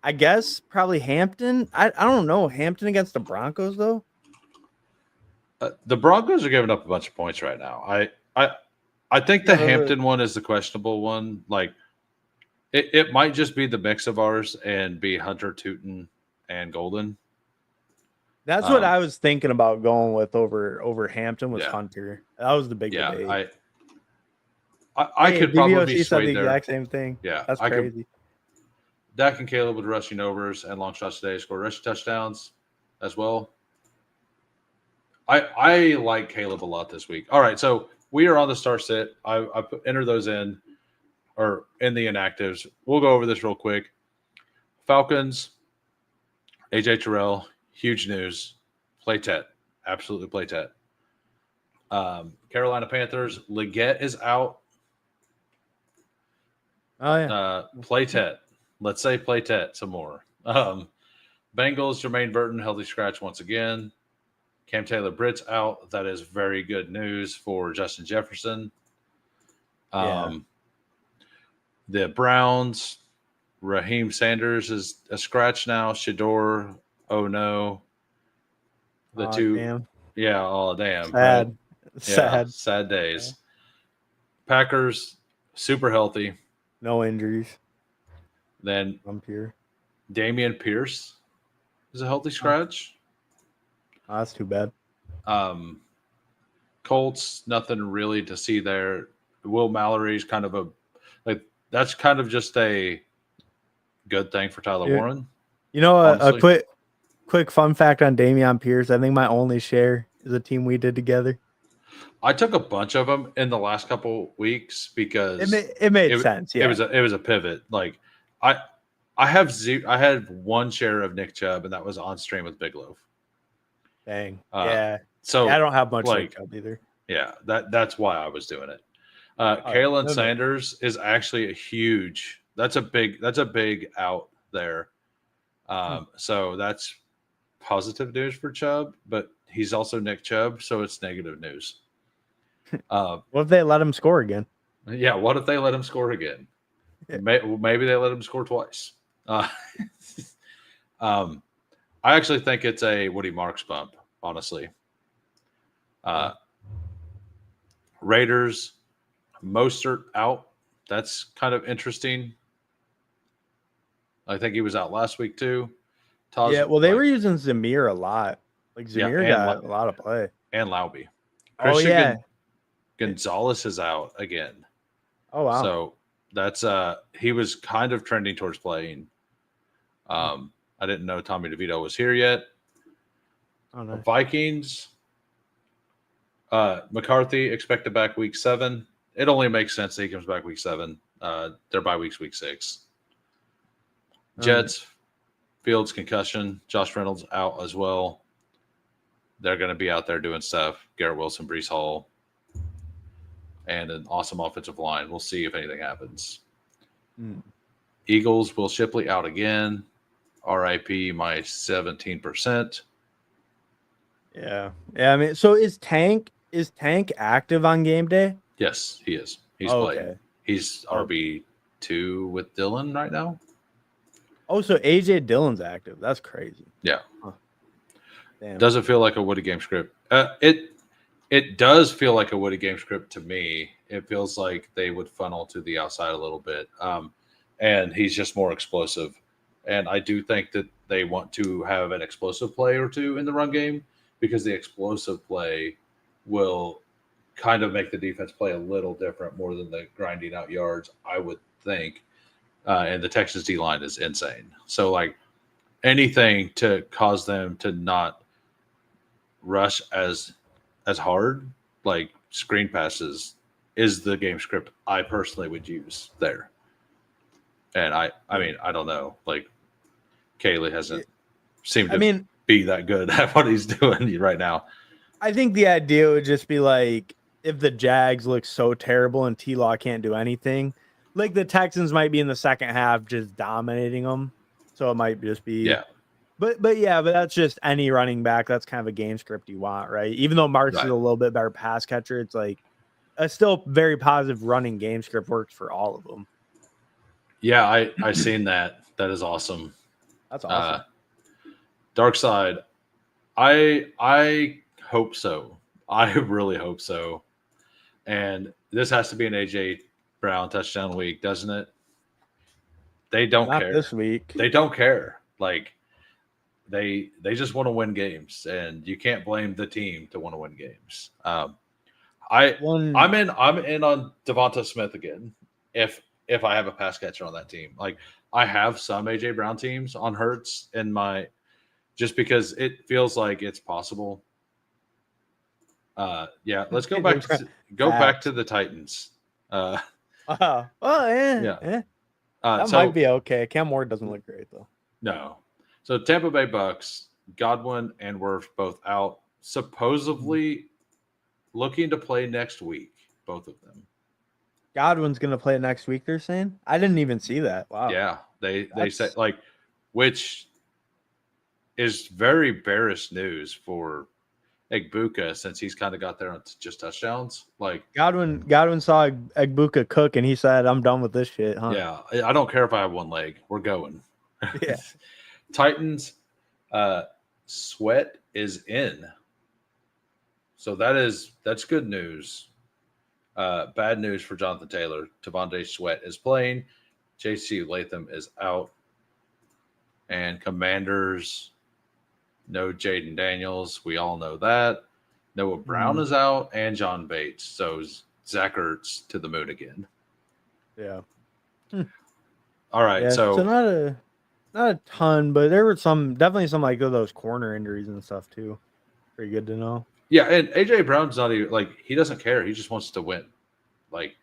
I guess probably Hampton. I don't know. Hampton against the Broncos though. The Broncos are giving up a bunch of points right now. I think the Hampton one is the questionable one. Like it might just be the mix of ours and be Hunter, Tootin, and Golden. That's what I was thinking about going with over Hampton was Hunter. That was the big debate. I could probably be swayed the there. Exact same thing. Yeah, that's crazy. Dak and Caleb with rushing overs and long shots today scored rushing touchdowns as well. I like Caleb a lot this week. All right, so we are on the start sit. I enter those in or in the inactives. We'll go over this real quick. Falcons, AJ Terrell. Huge news. Play Tet. Absolutely play Tet. Carolina Panthers. Leggett is out. Oh, yeah. Play Tet. Let's say play Tet some more. Bengals. Jermaine Burton. Healthy scratch once again. Cam Taylor-Britt's out. That is very good news for Justin Jefferson. The Browns. Raheem Sanders is a scratch now. Shador, oh no. The two, Damn. yeah, oh damn, right? Sad. Yeah, Sad. sad Yeah. days. Packers, super healthy. No injuries. Then I'm pure. Damian Pierce is a healthy Oh, scratch. that's too bad. Um, Colts, nothing really to see there. Will Mallory's kind of a like that's kind of just a good thing for Tyler You, Warren, you know, a honestly. quick fun fact on Damian Pierce. I think my only share is a team we did together. I took a bunch of them in the last couple weeks because It made sense. Yeah. it was a pivot. Like I I had one share of Nick Chubb and that was on stream with Big Loaf. Dang. Uh, Yeah. so I don't have much like Nick Chubb either. yeah, that's why I was doing it. All right. Kalen Sanders is actually a huge. That's a big out there. So that's positive news for Chubb, but he's also Nick Chubb, so it's negative news. What if they let him score again? Yeah, what if they let him score again? Yeah. Maybe they let him score twice. I actually think it's a Woody Marks bump, honestly. Raiders, Mostert out. That's kind of interesting. I think he was out last week too. Yeah, well, they were using Zamir a lot. Like Zamir got a lot of play. And Lauby. Oh yeah, Gonzalez is out again. Oh wow. So that's he was kind of trending towards playing. I didn't know Tommy DeVito was here yet. Oh nice. Vikings. McCarthy expected back week 7. It only makes sense that he comes back week 7. Their bye week's week 6. Jets, Fields concussion. Josh Reynolds out as well. They're going to be out there doing stuff. Garrett Wilson, Brees Hall, and an awesome offensive line. We'll see if anything happens. Eagles, Will Shipley out again. RIP, my 17%. Yeah. I mean, so is Tank active on game day? Yes, he is. He's playing. He's RB2 with Dylan right now. Oh, so AJ Dillon's active. That's crazy. Yeah. Huh. Damn. Doesn't feel like a Woody game script. It does feel like a Woody game script to me. It feels like they would funnel to the outside a little bit. And he's just more explosive. And I do think that they want to have an explosive play or two in the run game because the explosive play will kind of make the defense play a little different more than the grinding out yards, I would think. And the Texas D line is insane. So like anything to cause them to not rush as hard, like screen passes, is the game script I personally would use there. And I mean, I don't know. Like Kaylee hasn't seemed to be that good at what he's doing right now. I think the idea would just be like if the Jags look so terrible and T-Law can't do anything, like the Texans might be in the second half just dominating them. So it might just be But that's just any running back. That's kind of a game script you want, right? Even though Marks is a little bit better pass catcher, it's like a still very positive running game script works for all of them. Yeah, I seen that. That is awesome. That's awesome. Dark Side, I hope so. I really hope so. And this has to be an AJ Brown touchdown week, doesn't it? They don't care this week. They don't care. Like they just want to win games, and you can't blame the team to want to win games. I'm in on Devonta Smith again. If I have a pass catcher on that team, like I have some AJ Brown teams on Hurts in my, just because it feels like it's possible. Let's go back to the Titans. Yeah. That might be okay. Cam Ward doesn't look great though. No. So Tampa Bay Bucks, Godwin and Wirfs both out, supposedly looking to play next week, both of them. Godwin's going to play next week, they're saying? I didn't even see that. Wow. Yeah, they said, like, which is very bearish news for Egbuka since he's kind of got there on just touchdowns. Like Godwin saw Egbuka cook and he said, "I'm done with this shit." Huh? yeah, I don't care if I have one leg. We're going. Yeah. Titans, Sweat is in, so that's good news. Bad news for Jonathan Taylor. Tavonde Sweat is playing. J.C. Latham is out, and Commanders. No Jaden Daniels. We all know that. Noah Brown is out, and John Bates. So Zach Ertz to the moon again. Yeah. All right. Yeah, so not a ton, but there were definitely some like those corner injuries and stuff too. Pretty good to know. yeah, and AJ Brown's not even like he doesn't care. He just wants to win. Like,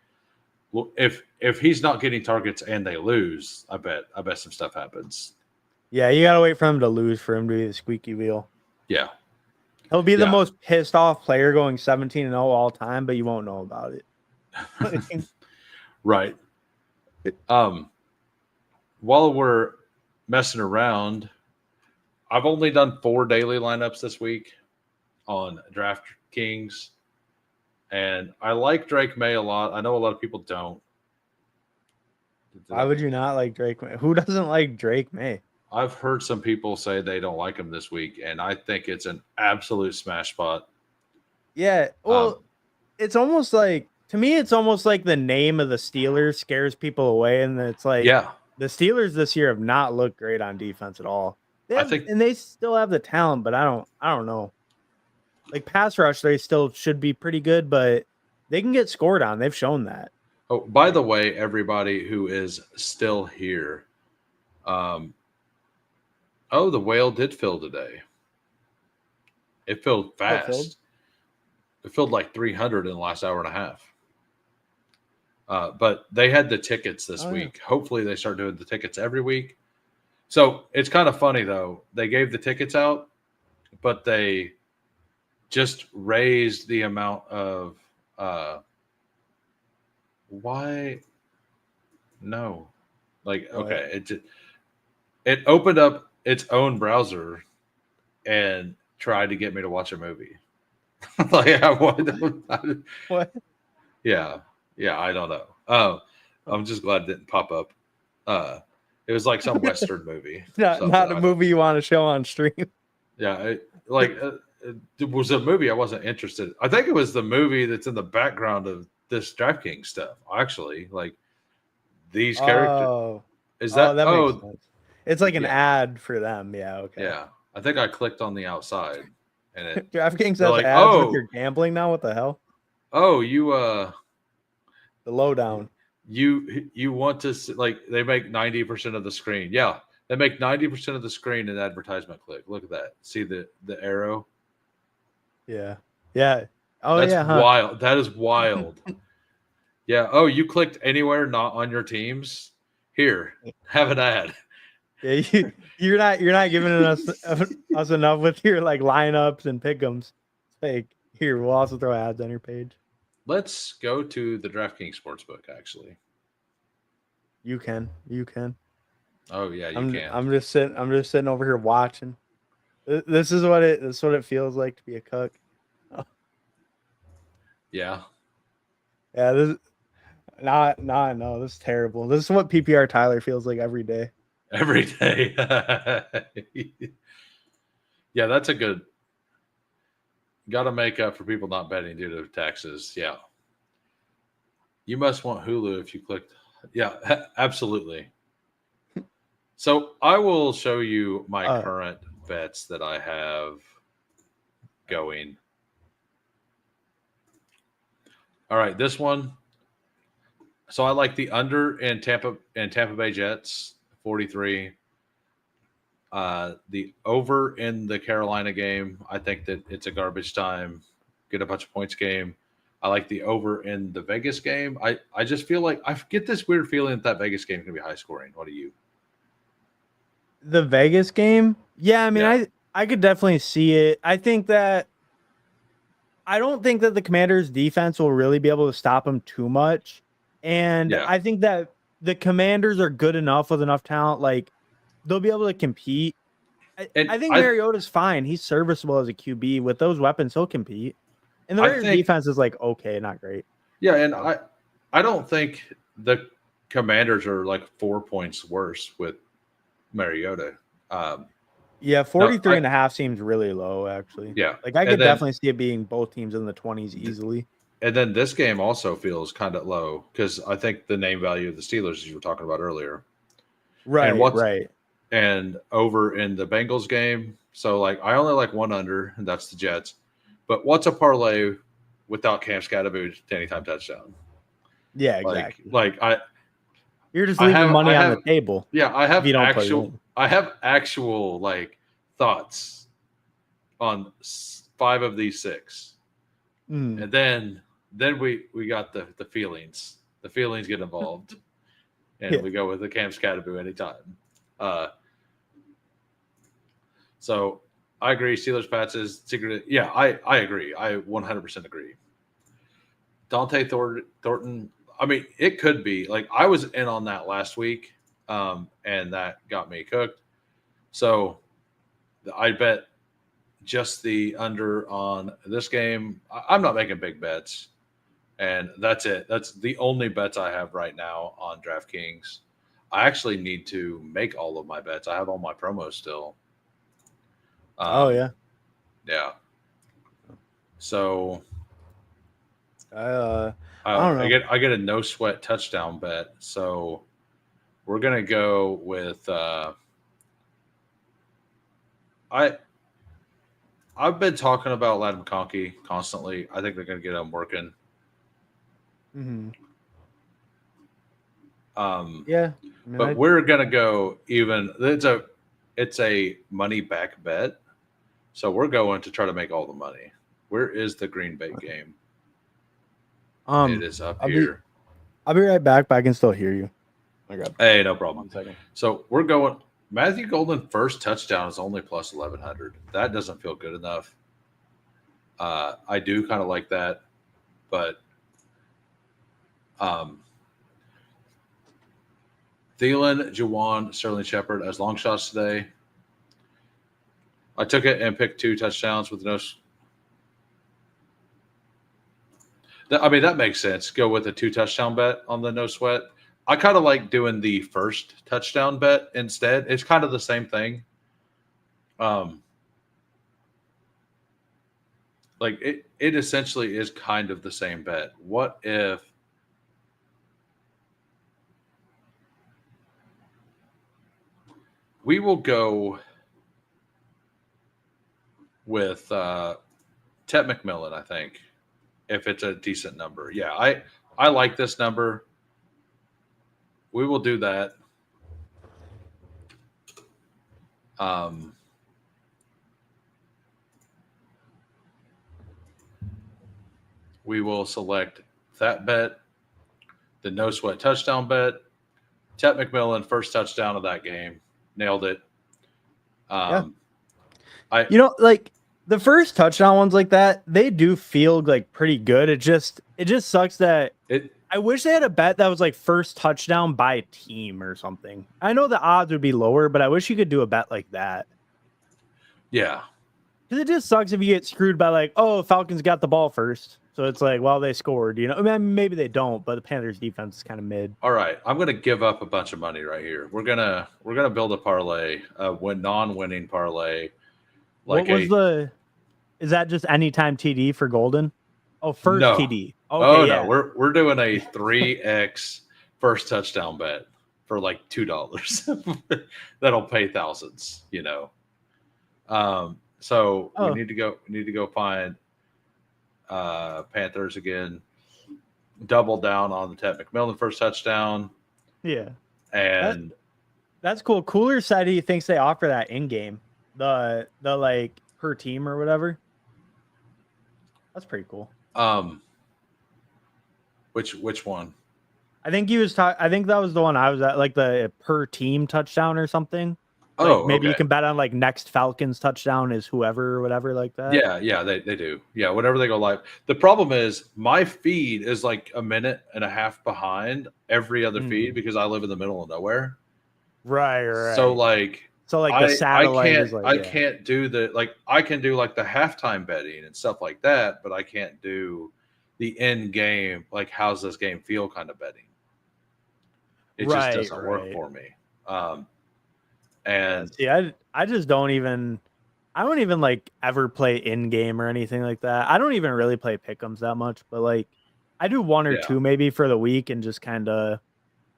if he's not getting targets and they lose, I bet some stuff happens. Yeah, you gotta wait for him to lose for him to be the squeaky wheel. Yeah, he'll be the most pissed off player going 17-0 all time, but you won't know about it. Right. While we're messing around, I've only done 4 daily lineups this week on DraftKings, and I like Drake May a lot. I know a lot of people don't. Why would you not like Drake May? Who doesn't like Drake May? I've heard some people say they don't like him this week, and I think it's an absolute smash spot. Yeah, well, it's almost like, to me, it's almost like the name of the Steelers scares people away, and it's like, yeah, the Steelers this year have not looked great on defense at all. And they still have the talent, but I don't know. Like pass rush, they still should be pretty good, but they can get scored on. They've shown that. Oh, by the way, everybody who is still here, the whale did fill today. It filled fast. It filled like 300 in the last hour and a half. But they had the tickets this week. Yeah. Hopefully they start doing the tickets every week. So it's kind of funny, though. They gave the tickets out, but they just raised the amount of why? No. Like, okay. It opened up its own browser and tried to get me to watch a movie. Like, what? Yeah, I don't know. I'm just glad it didn't pop up. It was like some Western movie. not a movie you want to show on stream. Yeah, it was a movie I wasn't interested in. I think it was the movie that's in the background of this DraftKings stuff. Actually, like these characters. Is that? That makes sense. It's like an ad for them. Yeah. Okay. Yeah, I think I clicked on the outside, and it DraftKings has like, ads with your gambling now. What the hell? Oh, you the lowdown. You want to like they make 90% of the screen. Yeah, they make 90% of the screen in advertisement click. Look at that. See the arrow? Yeah. Yeah. Oh, that's yeah. Wild. That is wild. Yeah. Oh, you clicked anywhere not on your teams? Here, have an ad. Yeah, you're not giving us enough with your like lineups and pick'ems. Like, here, we'll also throw ads on your page. Let's go to the DraftKings Sportsbook, actually. You can. Oh yeah, you can. I'm just sitting over here watching. This is what it feels like to be a cook. Oh. Yeah. Yeah, this no, this is terrible. This is what PPR Tyler feels like every day. Every day. Yeah, that's a good. Got to make up for people not betting due to taxes. Yeah. You must want Hulu if you clicked. Yeah, absolutely. So I will show you my current bets that I have going. All right, this one. So I like the under in Tampa Bay Jets 43. The over in the Carolina game. I think that it's a garbage time, get a bunch of points game. I like the over in the Vegas game. I just feel like I get this weird feeling that Vegas game is going to be high scoring. What do you? The Vegas game? Yeah, I mean, I could definitely see it. I don't think that the Commanders' defense will really be able to stop them too much. And I think that the Commanders are good enough with enough talent. Like, they'll be able to compete. I think Mariota's fine. He's serviceable as a QB. With those weapons, he'll compete. And the Raiders defense is like okay, not great. Yeah, and I don't think the Commanders are like 4 points worse with Mariota. Yeah, 43 and a half seems really low, actually. Yeah. Like I could definitely see it being both teams in the 20s easily. And then this game also feels kind of low because I think the name value of the Steelers, as you were talking about earlier. Right, right. And over in the Bengals game, so like I only like one under, and that's the Jets. But what's a parlay without Cam Scatterboot to anytime touchdown? Yeah, exactly. You're just leaving money on the table. Yeah, I have actual like thoughts on 5 of these 6. And then we got the feelings. The feelings get involved. And we go with the Cam Scatterboot anytime. So I agree. Steelers Pats is secret. Yeah, I agree. I 100% agree. Dante Thornton. I mean, it could be like I was in on that last week, and that got me cooked. So I bet just the under on this game. I'm not making big bets, and that's it. That's the only bets I have right now on DraftKings. I actually need to make all of my bets. I have all my promos still. Yeah. So I don't know. I get a no sweat touchdown bet. So we're gonna go with I've been talking about Ladd McConkey constantly. I think they're gonna get him working. Mm-hmm. Yeah, but we're gonna go even. It's a money back bet, so we're going to try to make all the money. Where is the Green Bay game? It is up here. I'll be right back, but I can still hear you. Hey, no problem. 1 second. So we're going. Matthew Golden first touchdown is only plus 1,100. That doesn't feel good enough. I do kind of like that, but Thielen, Juwan, Sterling Shepard as long shots today. I took it and picked 2 touchdowns with no. I mean, that makes sense. Go with a 2 touchdown bet on the no sweat. I kind of like doing the first touchdown bet instead. It's kind of the same thing. Like it essentially is kind of the same bet. What if we will go with Ted McMillan, I think, if it's a decent number. Yeah, I like this number. We will do that. We will select that bet, the no sweat touchdown bet. Ted McMillan, first touchdown of that game. Nailed it. Like the first touchdown ones like that, they do feel like pretty good. It just sucks that I wish they had a bet that was like first touchdown by team or something. I know the odds would be lower, but I wish you could do a bet like that. Yeah. Because it just sucks if you get screwed by like, oh, Falcons got the ball first. So it's like, well, they scored, I mean, maybe they don't, but the Panthers defense is kind of mid. All right. I'm going to give up a bunch of money right here. We're going to build a parlay, non-winning parlay. Like is that just anytime TD for Golden? Oh, first TD. Okay, no, we're doing a 3x first touchdown bet for like $2. That'll pay thousands, So we need to go find Panthers again. Double down on the Ted McMillan first touchdown. Yeah, and that's cool. Cooler said he thinks they offer that in game, the like per team or whatever. That's pretty cool. Which one? I think he was I think that was the one I was at, like the per team touchdown or something. Like maybe you can bet on like next Falcons touchdown is whoever or whatever like that. Yeah, they do. Yeah, whatever they go live. The problem is my feed is like a minute and a half behind every other feed because I live in the middle of nowhere. Right. So like So like the satellite is like I can't do I can do like the halftime betting and stuff like that, but I can't do the end game, like how's this game feel kind of betting. It just doesn't work for me. And see, I just don't even like ever play in game or anything like that. I don't even really play pick'ems that much, but like I do one or two maybe for the week and just kind of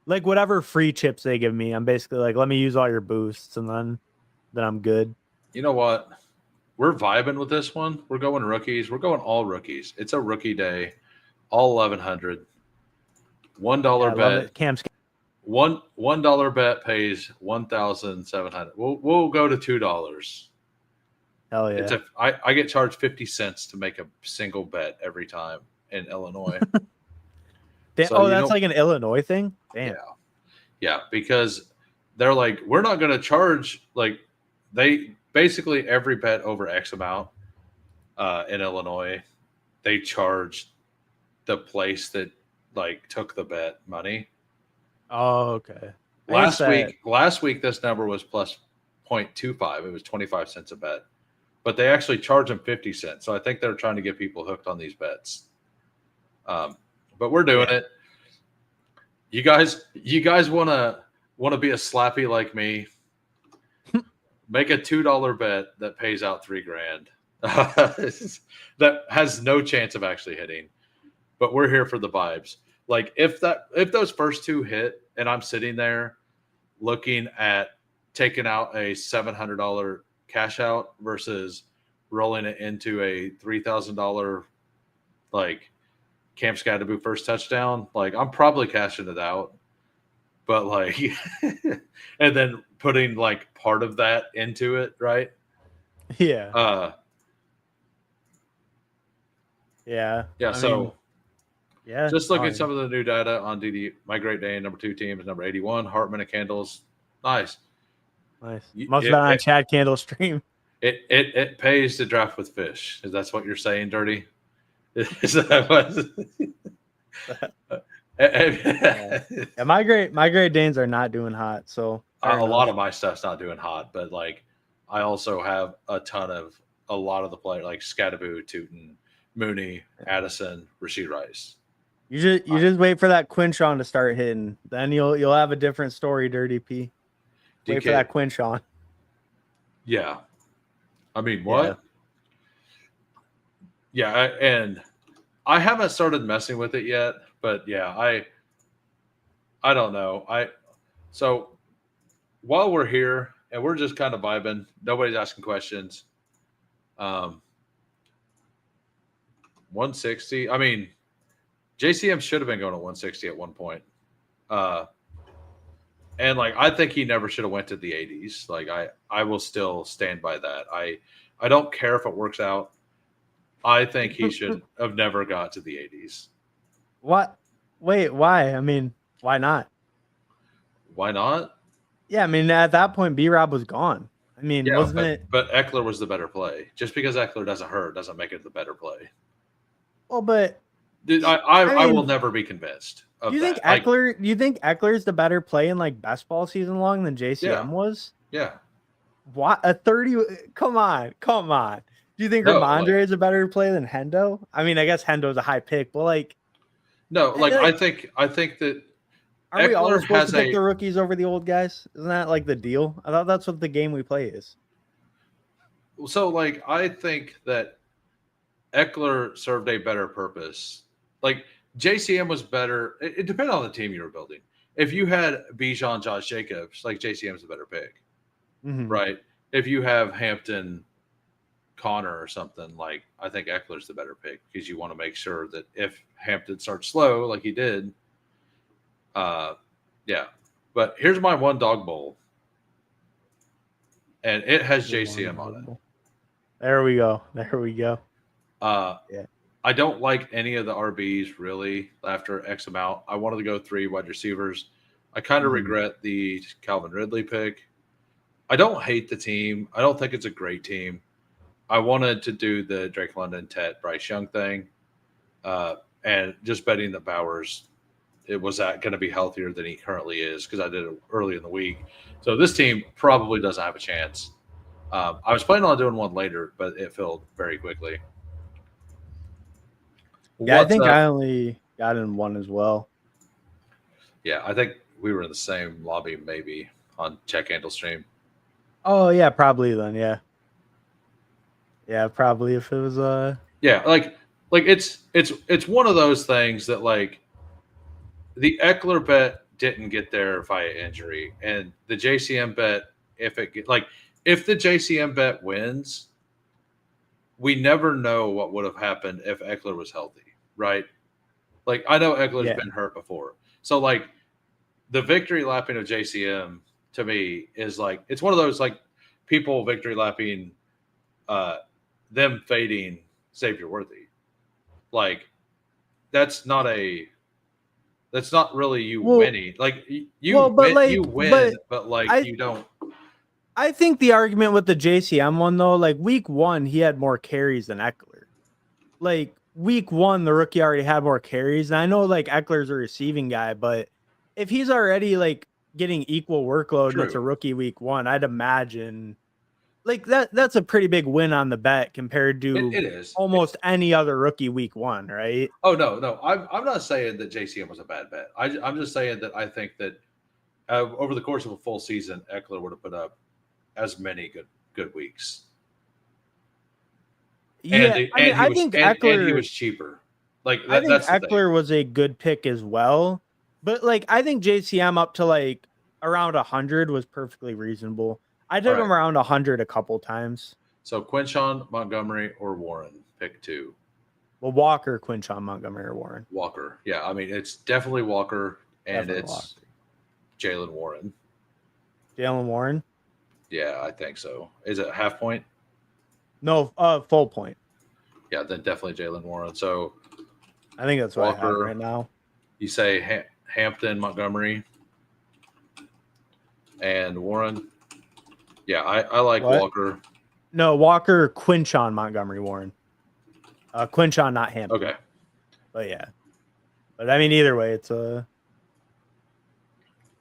like whatever free chips they give me. I'm basically like, let me use all your boosts and then I'm good. You know what? We're vibing with this one. We're going rookies. We're going all rookies. It's a rookie day. All 1,100. $1 bet. Cam's $1 bet pays 1,700. We'll go to $2. Hell yeah! I get charged 50 cents to make a single bet every time in Illinois. So that's like an Illinois thing. Damn. Yeah, because they're like, we're not going to charge like they basically every bet over X amount in Illinois, they charge the place that like took the bet money. Oh, okay. Last week this number was plus 0.25. It was 25 cents a bet, but they actually charge them 50 cents. So I think they're trying to get people hooked on these bets. But we're doing it. You guys want to be a slappy like me? Make a $2 bet that pays out $3,000. That has no chance of actually hitting. But we're here for the vibes. Like if those first two hit and I'm sitting there looking at taking out a $700 cash out versus rolling it into a $3,000 like Cam Scadaboo first touchdown, like I'm probably cashing it out. But like and then putting like part of that into it, right? Yeah. Yeah. Just look at some of the new data on DD. My Great Day number 2 team is number 81. Hartman and Candles. Nice. Must have been on Chad Candle's stream. It pays to draft with fish. Is that what you're saying, Dirty? Is that what? Yeah, my Great Danes are not doing hot. So a lot of my stuff's not doing hot, but like I also have a lot of the players like Scadaboo, Tootin, Mooney, Addison, Rasheed Rice. You just wait for that Quinchon to start hitting. Then you'll have a different story, Dirty P. Wait for that Quinchon. Yeah. I mean, what? Yeah, and I haven't started messing with it yet, but yeah, I don't know. So while we're here and we're just kind of vibing, nobody's asking questions. 160. I mean, JCM should have been going to 160 at one point. And like I think he never should have went to the 80s. Like I will still stand by that. I don't care if it works out. I think he should have never got to the 80s. What? Wait, why? I mean, why not? Why not? Yeah, I mean, at that point, B-Rob was gone. I mean, wasn't it? But Eckler was the better play. Just because Eckler doesn't hurt doesn't make it the better play. Well, but dude, I will never be convinced. Do you think Eckler? Do you think Eckler's the better play in like best ball season long than JCM was? Yeah. What a 30? Come on. Do you think Ramondre is a better play than Hendo? I mean, I guess Hendo's a high pick, but like, no, like I think that. Are we all supposed to pick the rookies over the old guys? Isn't that like the deal? I thought that's what the game we play is. So, like, I think that Eckler served a better purpose. Like, JCM was better. It depended on the team you were building. If you had Bijan, Josh Jacobs, like JCM's a better pick, right? If you have Hampton, Connor, or something, like I think Eckler's the better pick because you want to make sure that if Hampton starts slow, like he did, yeah. But here's my one dog bowl, and it has JCM on it. There we go. Yeah. I don't like any of the RBs really after X amount. I wanted to go 3 wide receivers. I kind of regret the Calvin Ridley pick. I don't hate the team. I don't think it's a great team. I wanted to do the Drake London, Tet, Bryce Young thing, and just betting that Bowers it was going to be healthier than he currently is because I did it early in the week. So this team probably doesn't have a chance. I was planning on doing one later, but it filled very quickly. Yeah, I think I only got in one as well. Yeah, I think we were in the same lobby maybe on Check Handle stream. Oh yeah, probably then. Yeah, yeah, probably if it was Yeah, like it's one of those things that like the Eckler bet didn't get there via injury, and the JCM bet if the JCM bet wins, we never know what would have happened if Eckler was healthy, right? Like I know Eckler's been hurt before, so like the victory lapping of JCM to me is like it's one of those like people victory lapping, them fading Xavier Worthy, like that's not really you winning. Like you win, but like you don't. I think the argument with the JCM one though, like week 1, he had more carries than Eckler. Like week 1, the rookie already had more carries. And I know like Eckler's a receiving guy, but if he's already like getting equal workload, that's a rookie week 1, I'd imagine like that's a pretty big win on the bet compared to it is almost any other rookie week 1, right? Oh no, I'm not saying that JCM was a bad bet. I'm just saying that I think that over the course of a full season, Eckler would have put up as many good weeks. Yeah, I think Eckler, he was cheaper. Like I think Eckler was a good pick as well, but like I think JCM up to like around 100 was perfectly reasonable. I took him around 100 a couple times. So Quinshon, Montgomery, or Warren, pick 2. Well, Walker, Quinshon, Montgomery, or Warren. Walker, yeah. I mean, it's definitely Walker, and it's Jalen Warren. Jalen Warren. Yeah, I think so. Is it half point? No, full point. Yeah, then definitely Jalen Warren. So I think that's what I have right now. You say Hampton, Montgomery, and Warren. Yeah, I like Walker. No, Walker, Quinshon, Montgomery, Warren. Quinshon, not Hampton. Okay. But yeah. But I mean, either way, it's a.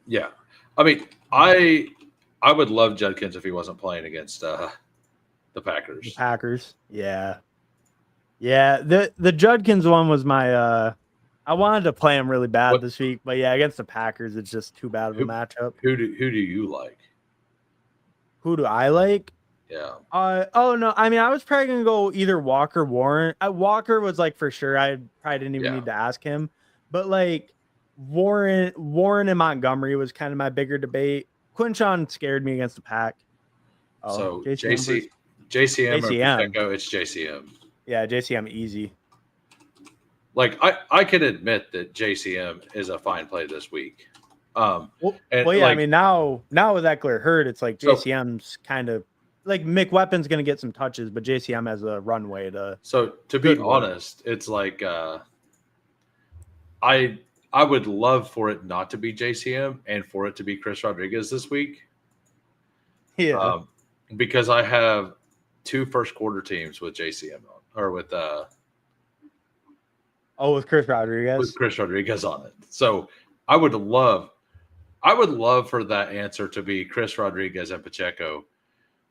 Yeah. I mean, I would love Judkins if he wasn't playing against the Packers. The Packers. Yeah. Yeah. The Judkins one was my I wanted to play him really bad this week, but yeah, against the Packers, it's just too bad of a matchup. Who do you like? Who do I like? Yeah. Oh no. I mean, I was probably gonna go either Walker, Warren. Walker was like for sure. I probably didn't even need to ask him, but like Warren and Montgomery was kind of my bigger debate. Quinshon scared me against the Pack. So JCM or Pacheco, it's JCM. Yeah, JCM easy. Like I can admit that JCM is a fine play this week. I mean now with Eckler hurt, it's like JCM's kind of like McWeapon's going to get some touches, but JCM has a runway to. So to be honest, it's like I would love for it not to be JCM and for it to be Chris Rodriguez this week. Yeah. Because I have 2 first quarter teams with JCM or with with Chris Rodriguez. With Chris Rodriguez on it. So I would love for that answer to be Chris Rodriguez and Pacheco,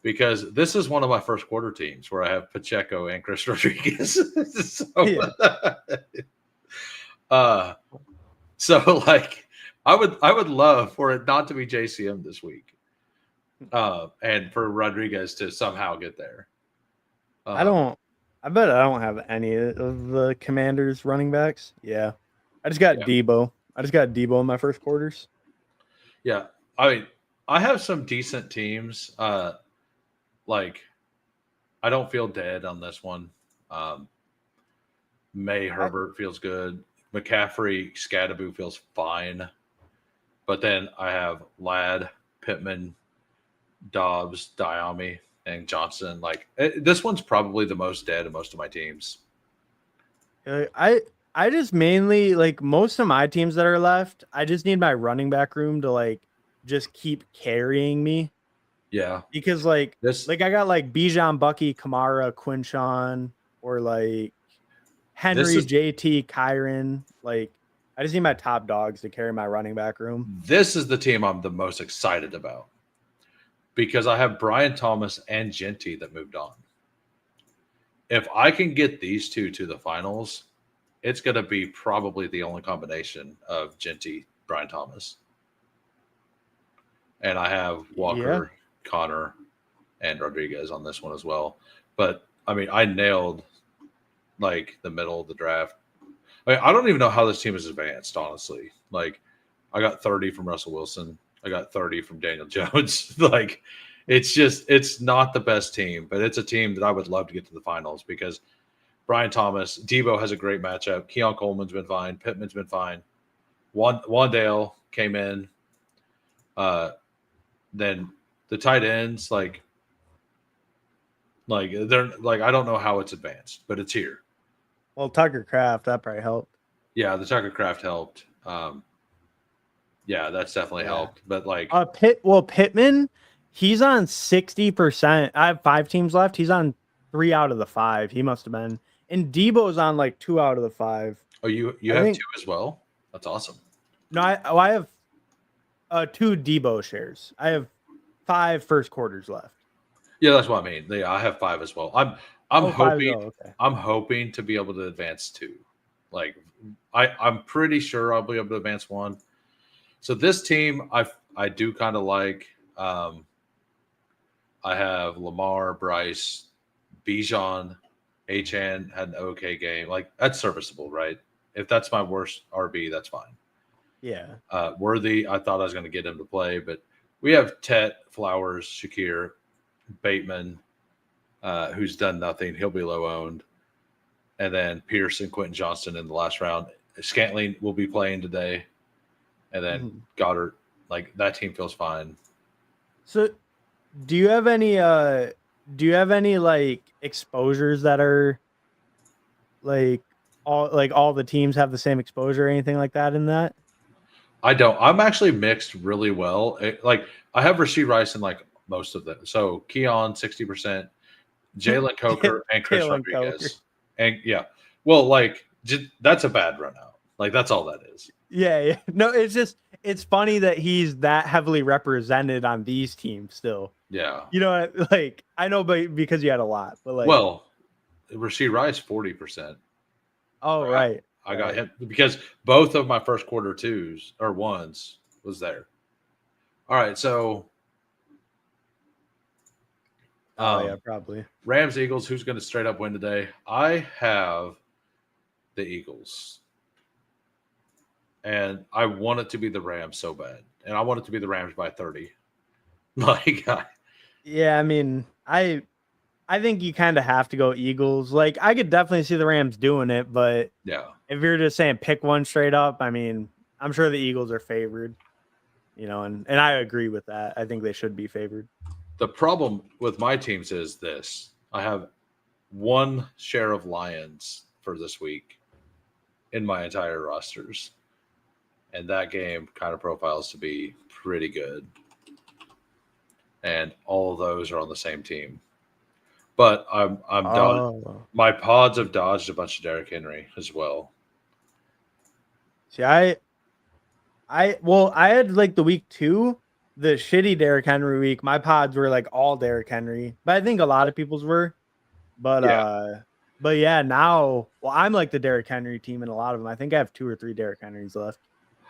because this is one of my first quarter teams where I have Pacheco and Chris Rodriguez. So like I would love for it not to be JCM this week. And for Rodriguez to somehow get there. I bet I don't have any of the Commanders running backs. Yeah. I just got Debo. I just got Debo in my first quarters. Yeah. I mean, I have some decent teams. Like, I don't feel dead on this one. Herbert feels good. McCaffrey, Scadaboo feels fine. But then I have Ladd, Pittman, Dobbs, Diami, and Johnson. Like, this one's probably the most dead of most of my teams. I just mainly, like, most of my teams that are left, I just need my running back room to, like, just keep carrying me. Yeah. Because, like, I got, like, Bijan, Bucky, Kamara, Quinshon, or, like, Henry, JT, Kyron. Like, I just need my top dogs to carry my running back room. This is the team I'm the most excited about because I have Brian Thomas and Genty that moved on. If I can get these two to the finals, it's going to be probably the only combination of Genty, Brian Thomas. And I have Walker, Connor, and Rodriguez on this one as well. But, I mean, I nailed, like, the middle of the draft. I don't even know how this team is advanced, honestly. Like, I got 30 from Russell Wilson. I got 30 from Daniel Jones. Like, it's not the best team, but it's a team that I would love to get to the finals because Brian Thomas, Debo has a great matchup. Keon Coleman's been fine. Pittman's been fine. Wandale came in. Then the tight ends, like they're like I don't know how it's advanced, but it's here. Well, Tucker Kraft, that probably helped. Yeah, the Tucker Kraft helped. Yeah, that's definitely helped. But like Pittman, he's on 60%. I have 5 teams left. He's on 3 out of the 5. He must have been. And Debo's on like 2 out of the 5. Oh, you have 2 as well? That's awesome. No, I have 2 Debo shares. I have 5 first quarters left. Yeah, that's what I mean. Yeah, I have 5 as well. I'm hoping I'm hoping to be able to advance 2. Like I'm pretty sure I'll be able to advance 1. So this team I do kind of like. I have Lamar, Bryce, Bijan, Achan had an okay game. Like that's serviceable, right? If that's my worst RB, that's fine. Yeah. Worthy, I thought I was going to get him to play, but we have Tet, Flowers, Shakir, Bateman, who's done nothing. He'll be low owned. And then Pierce and Quentin Johnston in the last round. Scantling will be playing today. And then Goddard. Like that team feels fine. So do you have any like exposures that are like all the teams have the same exposure or anything like that in that? I don't. I'm actually mixed really well. Like I have Rashee Rice in like most of them. So Keon 60%, Jalen Coker and Chris Rodriguez. Coker. And yeah, well, like that's a bad run out. Like that's all that is. Yeah. No, it's funny that he's that heavily represented on these teams still. Yeah. You know, like I know, but because you had a lot, but like, well, Rashee Rice 40%. Oh, right. I got him because both of my first quarter 2s or 1s was there. All right, so yeah, probably Rams Eagles. Who's going to straight up win today? I have the Eagles, and I want it to be the Rams so bad, and I want it to be the Rams by 30. Like, yeah, I mean, I think you kind of have to go Eagles. Like, I could definitely see the Rams doing it, but yeah, if you're just saying pick one straight up, I mean, I'm sure the Eagles are favored, you know, and I agree with that. I think they should be favored. The problem with my teams is this. I have 1 share of Lions for this week in my entire rosters. And that game kind of profiles to be pretty good. And all of those are on the same team. But I'm done. My pods have dodged a bunch of Derrick Henry as well. See, I had like the week 2, the shitty Derrick Henry week. My pods were like all Derrick Henry, but I think a lot of people's were. But yeah, now I'm like the Derrick Henry team in a lot of them. I think I have 2 or 3 Derrick Henrys left.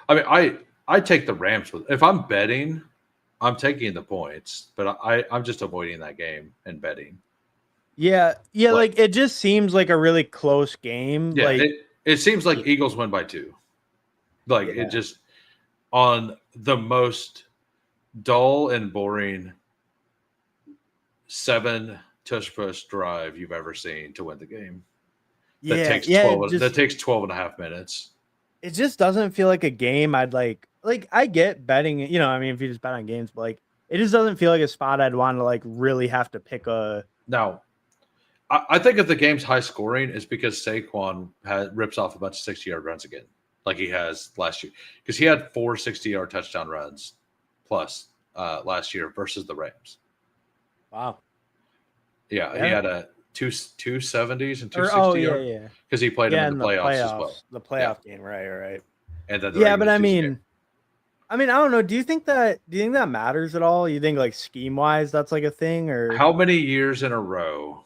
I mean, I take the Rams if I'm betting, I'm taking the points, but I'm just avoiding that game and betting. Yeah, like it just seems like a really close game. Yeah, like it seems like Eagles win by 2. Like it just on the most dull and boring 7 tush push drive you've ever seen to win the game. That takes 12. That takes 12 and a half minutes. It just doesn't feel like a game I'd like. Like I get betting, you know. I mean, if you just bet on games, but like it just doesn't feel like a spot I'd want to like really have to pick a. Now, I think if the game's high scoring, it's because Saquon rips off a bunch of 60-yard runs again, like he has last year, because he had 4 60-yard touchdown runs plus last year versus the Rams. Wow. Yeah, he had a 270s and 260 yard. Yeah. Because he played him in the playoffs as well. The playoff game, right. and then the Yeah, but regular season game. I don't know. Do you think that matters at all? You think like scheme wise that's like a thing, or How many years in a row?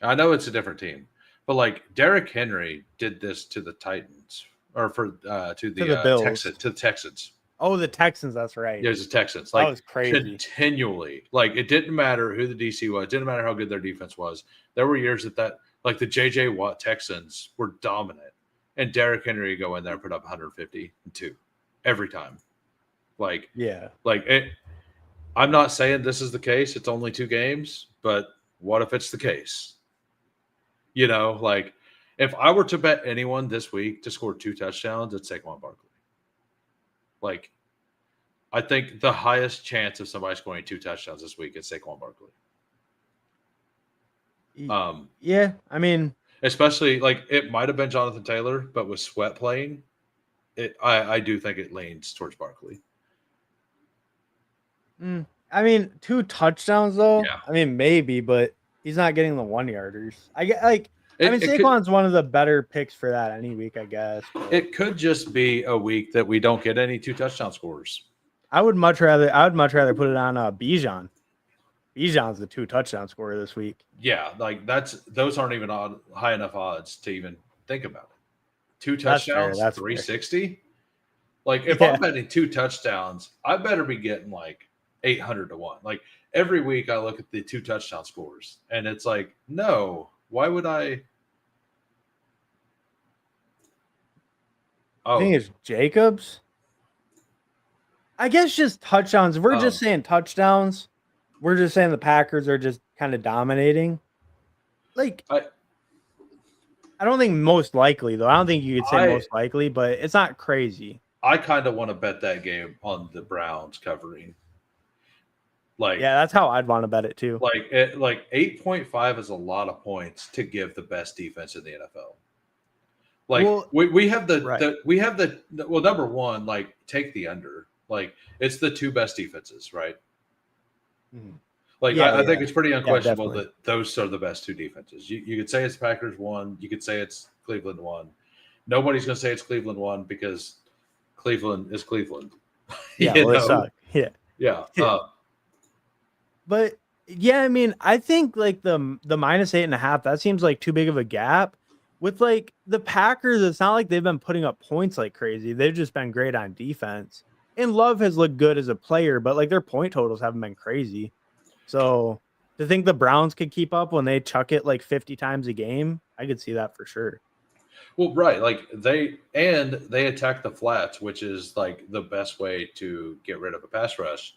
I know it's a different team, but like Derrick Henry did this to the Titans or to to the the Bills? Texans. Oh, the Texans. That's right. There's the Texans. That Like was crazy. continually. Like it didn't matter who the DC was, it didn't matter how good their defense was. There were years that like the JJ Watt Texans were dominant. And Derrick Henry would go in there and put up 152 every time. Like Yeah. I'm not saying this is the case. It's only 2 games, but what if it's the case? You know, like if I were to bet anyone this week to score 2 touchdowns, it's Saquon Barkley. Like, I think the highest chance of somebody scoring 2 touchdowns this week is Saquon Barkley. Yeah, I mean, especially like it might have been Jonathan Taylor, but with Sweat playing, I do think it leans towards Barkley. I mean, 2 touchdowns though. Yeah. I mean, maybe, but he's not getting the 1-yarders. I get like. Saquon's one of the better picks for that any week, I guess. But it could just be a week that we don't get any 2 touchdown scores. I would much rather put it on Bijan. Bijan's the 2 touchdown scorer this week. Yeah, like those aren't even high enough odds to even think about it. 2 touchdowns, that's 360. Fair. Like if I'm betting 2 touchdowns, I better be getting like 800 to 1. Like every week I look at the 2 touchdown scores and it's like, no, why would I? I think it's Jacobs. I guess just touchdowns. If we're just saying touchdowns, we're just saying the Packers are just kind of dominating. Like, I don't think most likely, though. I don't think you could say most likely, but it's not crazy. I kind of want to bet that game on the Browns covering. Like, yeah, that's how I'd want to bet it too. Like 8.5 is a lot of points to give the best defense in the NFL. Like we have well, number one, like take the under. Like it's the 2 best defenses, right? Mm-hmm. Like I think it's pretty unquestionable that those are the best 2 defenses. You could say it's Packers 1, you could say it's Cleveland 1. Nobody's going to say it's Cleveland 1 because Cleveland is Cleveland. Yeah, they suck. Yeah. Yeah. But yeah, I mean, I think like the -8.5, that seems like too big of a gap. With like the Packers, it's not like they've been putting up points like crazy. They've just been great on defense. And Love has looked good as a player, but like their point totals haven't been crazy. So to think the Browns could keep up when they chuck it like 50 times a game, I could see that for sure. Well, right. Like they attack the flats, which is like the best way to get rid of a pass rush.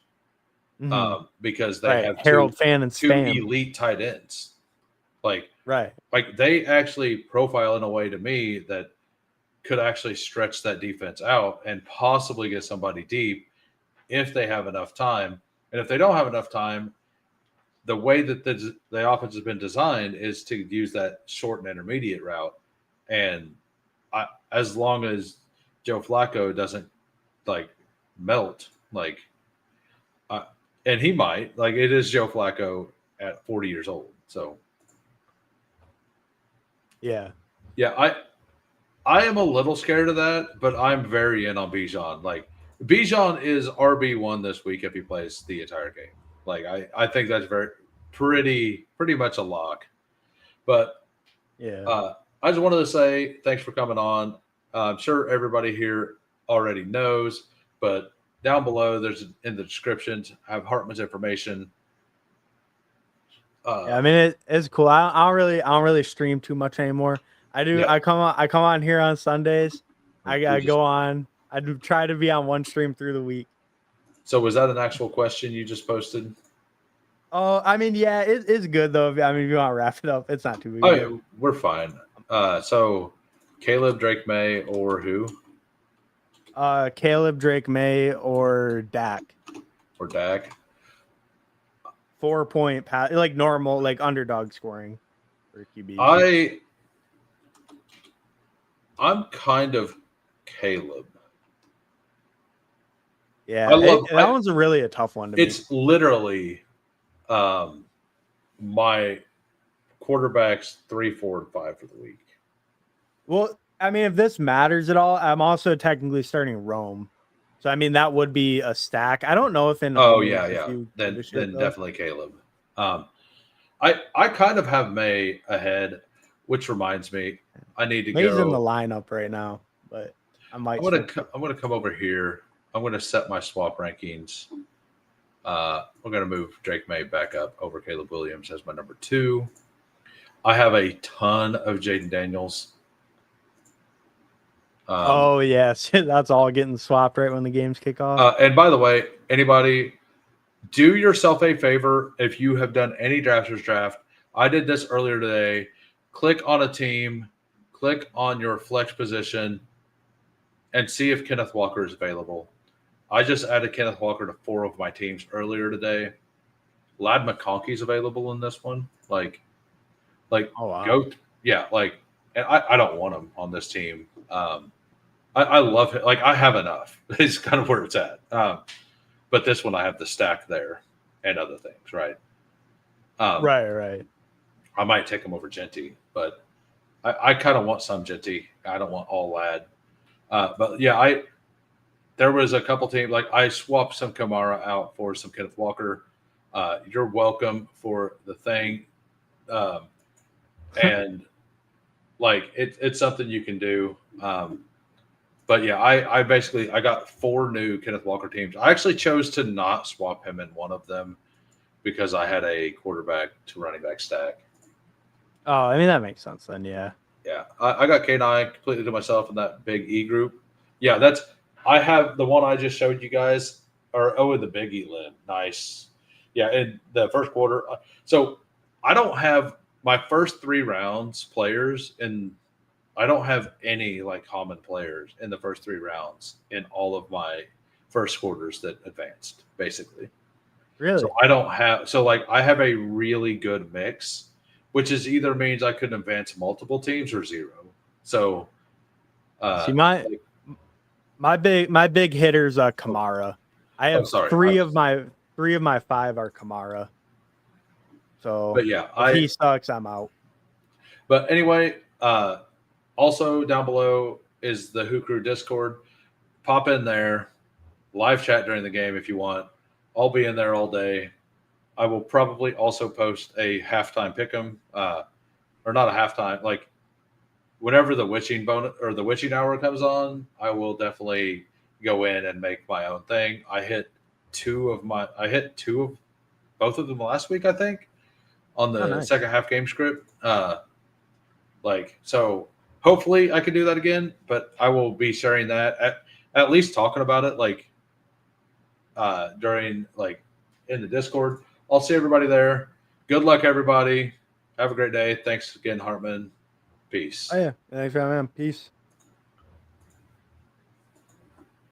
Because they have Harold Fan and 2 elite tight ends. Like they actually profile in a way to me that could actually stretch that defense out and possibly get somebody deep if they have enough time. And if they don't have enough time, the way that the offense has been designed is to use that short and intermediate route. And as long as Joe Flacco doesn't like melt, like, and he might, like, it is Joe Flacco at 40 years old. So, yeah. I am a little scared of that, but I'm very in on Bijan. Like, Bijan is RB1 this week if he plays the entire game. Like, I think that's pretty much a lock. But yeah, I just wanted to say thanks for coming on. I'm sure everybody here already knows, but down below, there's in the descriptions, I have Hartman's information. I mean, it's cool. I don't really stream too much anymore. I do. Yeah. I come on here on Sundays. I go on. I do try to be on one stream through the week. So was that an actual question you just posted? Oh, I mean, yeah, it's good though. I mean, if you want to wrap it up, it's not too big. Oh, we're fine. So Caleb, Drake May, or who? Caleb, Drake May, or Dak. 4-point pass, like normal, like underdog scoring for QB. I'm kind of Caleb. Yeah, that one's really a tough one to me. It's literally my quarterbacks 3, 4, and 5 for the week. Well, I mean, if this matters at all, I'm also technically starting Rome. So I mean, that would be a stack. I don't know if in Oh only yeah, if yeah. you give Then a shit though. definitely Caleb. Um, I kind of have May ahead, which reminds me, I need to May's in the go. lineup right now, but I might switch it. I'm gonna come over here. I'm gonna set my swap rankings. We're gonna move Drake May back up over Caleb Williams as my number 2. I have a ton of Jaden Daniels. Oh yes, that's all getting swapped right when the games kick off. And by the way, anybody, do yourself a favor if you have done any drafters draft. I did this earlier today. Click on a team, click on your flex position, and see if Kenneth Walker is available. I just added Kenneth Walker to 4 of my teams earlier today. Lad McConkey's available in this one. Oh wow. Go, yeah, and I don't want him on this team. I love it. Like, I have enough. It's kind of where it's at. But this one, I have the stack there and other things, right? Right. I might take him over Genty, but I kind of want some Genty. I don't want all Lad. But yeah, there was a couple teams, like I swapped some Kamara out for some Kenneth Walker. You're welcome for the thing. And like it's something you can do. But yeah, I basically I got 4 new Kenneth Walker teams. I actually chose to not swap him in one of them because I had a quarterback to running back stack. Oh, I mean that makes sense then. Yeah. Yeah, I got K9 completely to myself in that big E group. Yeah, I have the one I just showed you guys. In the big E lid. Nice. Yeah, in the first quarter. So I don't have my first 3 rounds players, and I don't have any like common players in the first 3 rounds in all of my first quarters that advanced, basically. Really? So I don't have. So like I have a really good mix, which is either means I could advance multiple teams or 0. So, See my big hitters Kamara. I have sorry. 3 of my 5 are Kamara. So But yeah, if he sucks, I'm out. But anyway, also down below is the Who Crew Discord. Pop in there, live chat during the game if you want. I'll be in there all day. I will probably also post a halftime pick'em, or not a halftime, like whenever the witching bonus or the witching hour comes on, I will definitely go in and make my own thing. I hit 2 of both of them last week, I think, on the second half game script. So hopefully I can do that again, but I will be sharing that at least talking about it during in the Discord. I'll see everybody there. Good luck, everybody. Have a great day. Thanks again, Hartman. Peace. Oh yeah, thanks, man. Peace.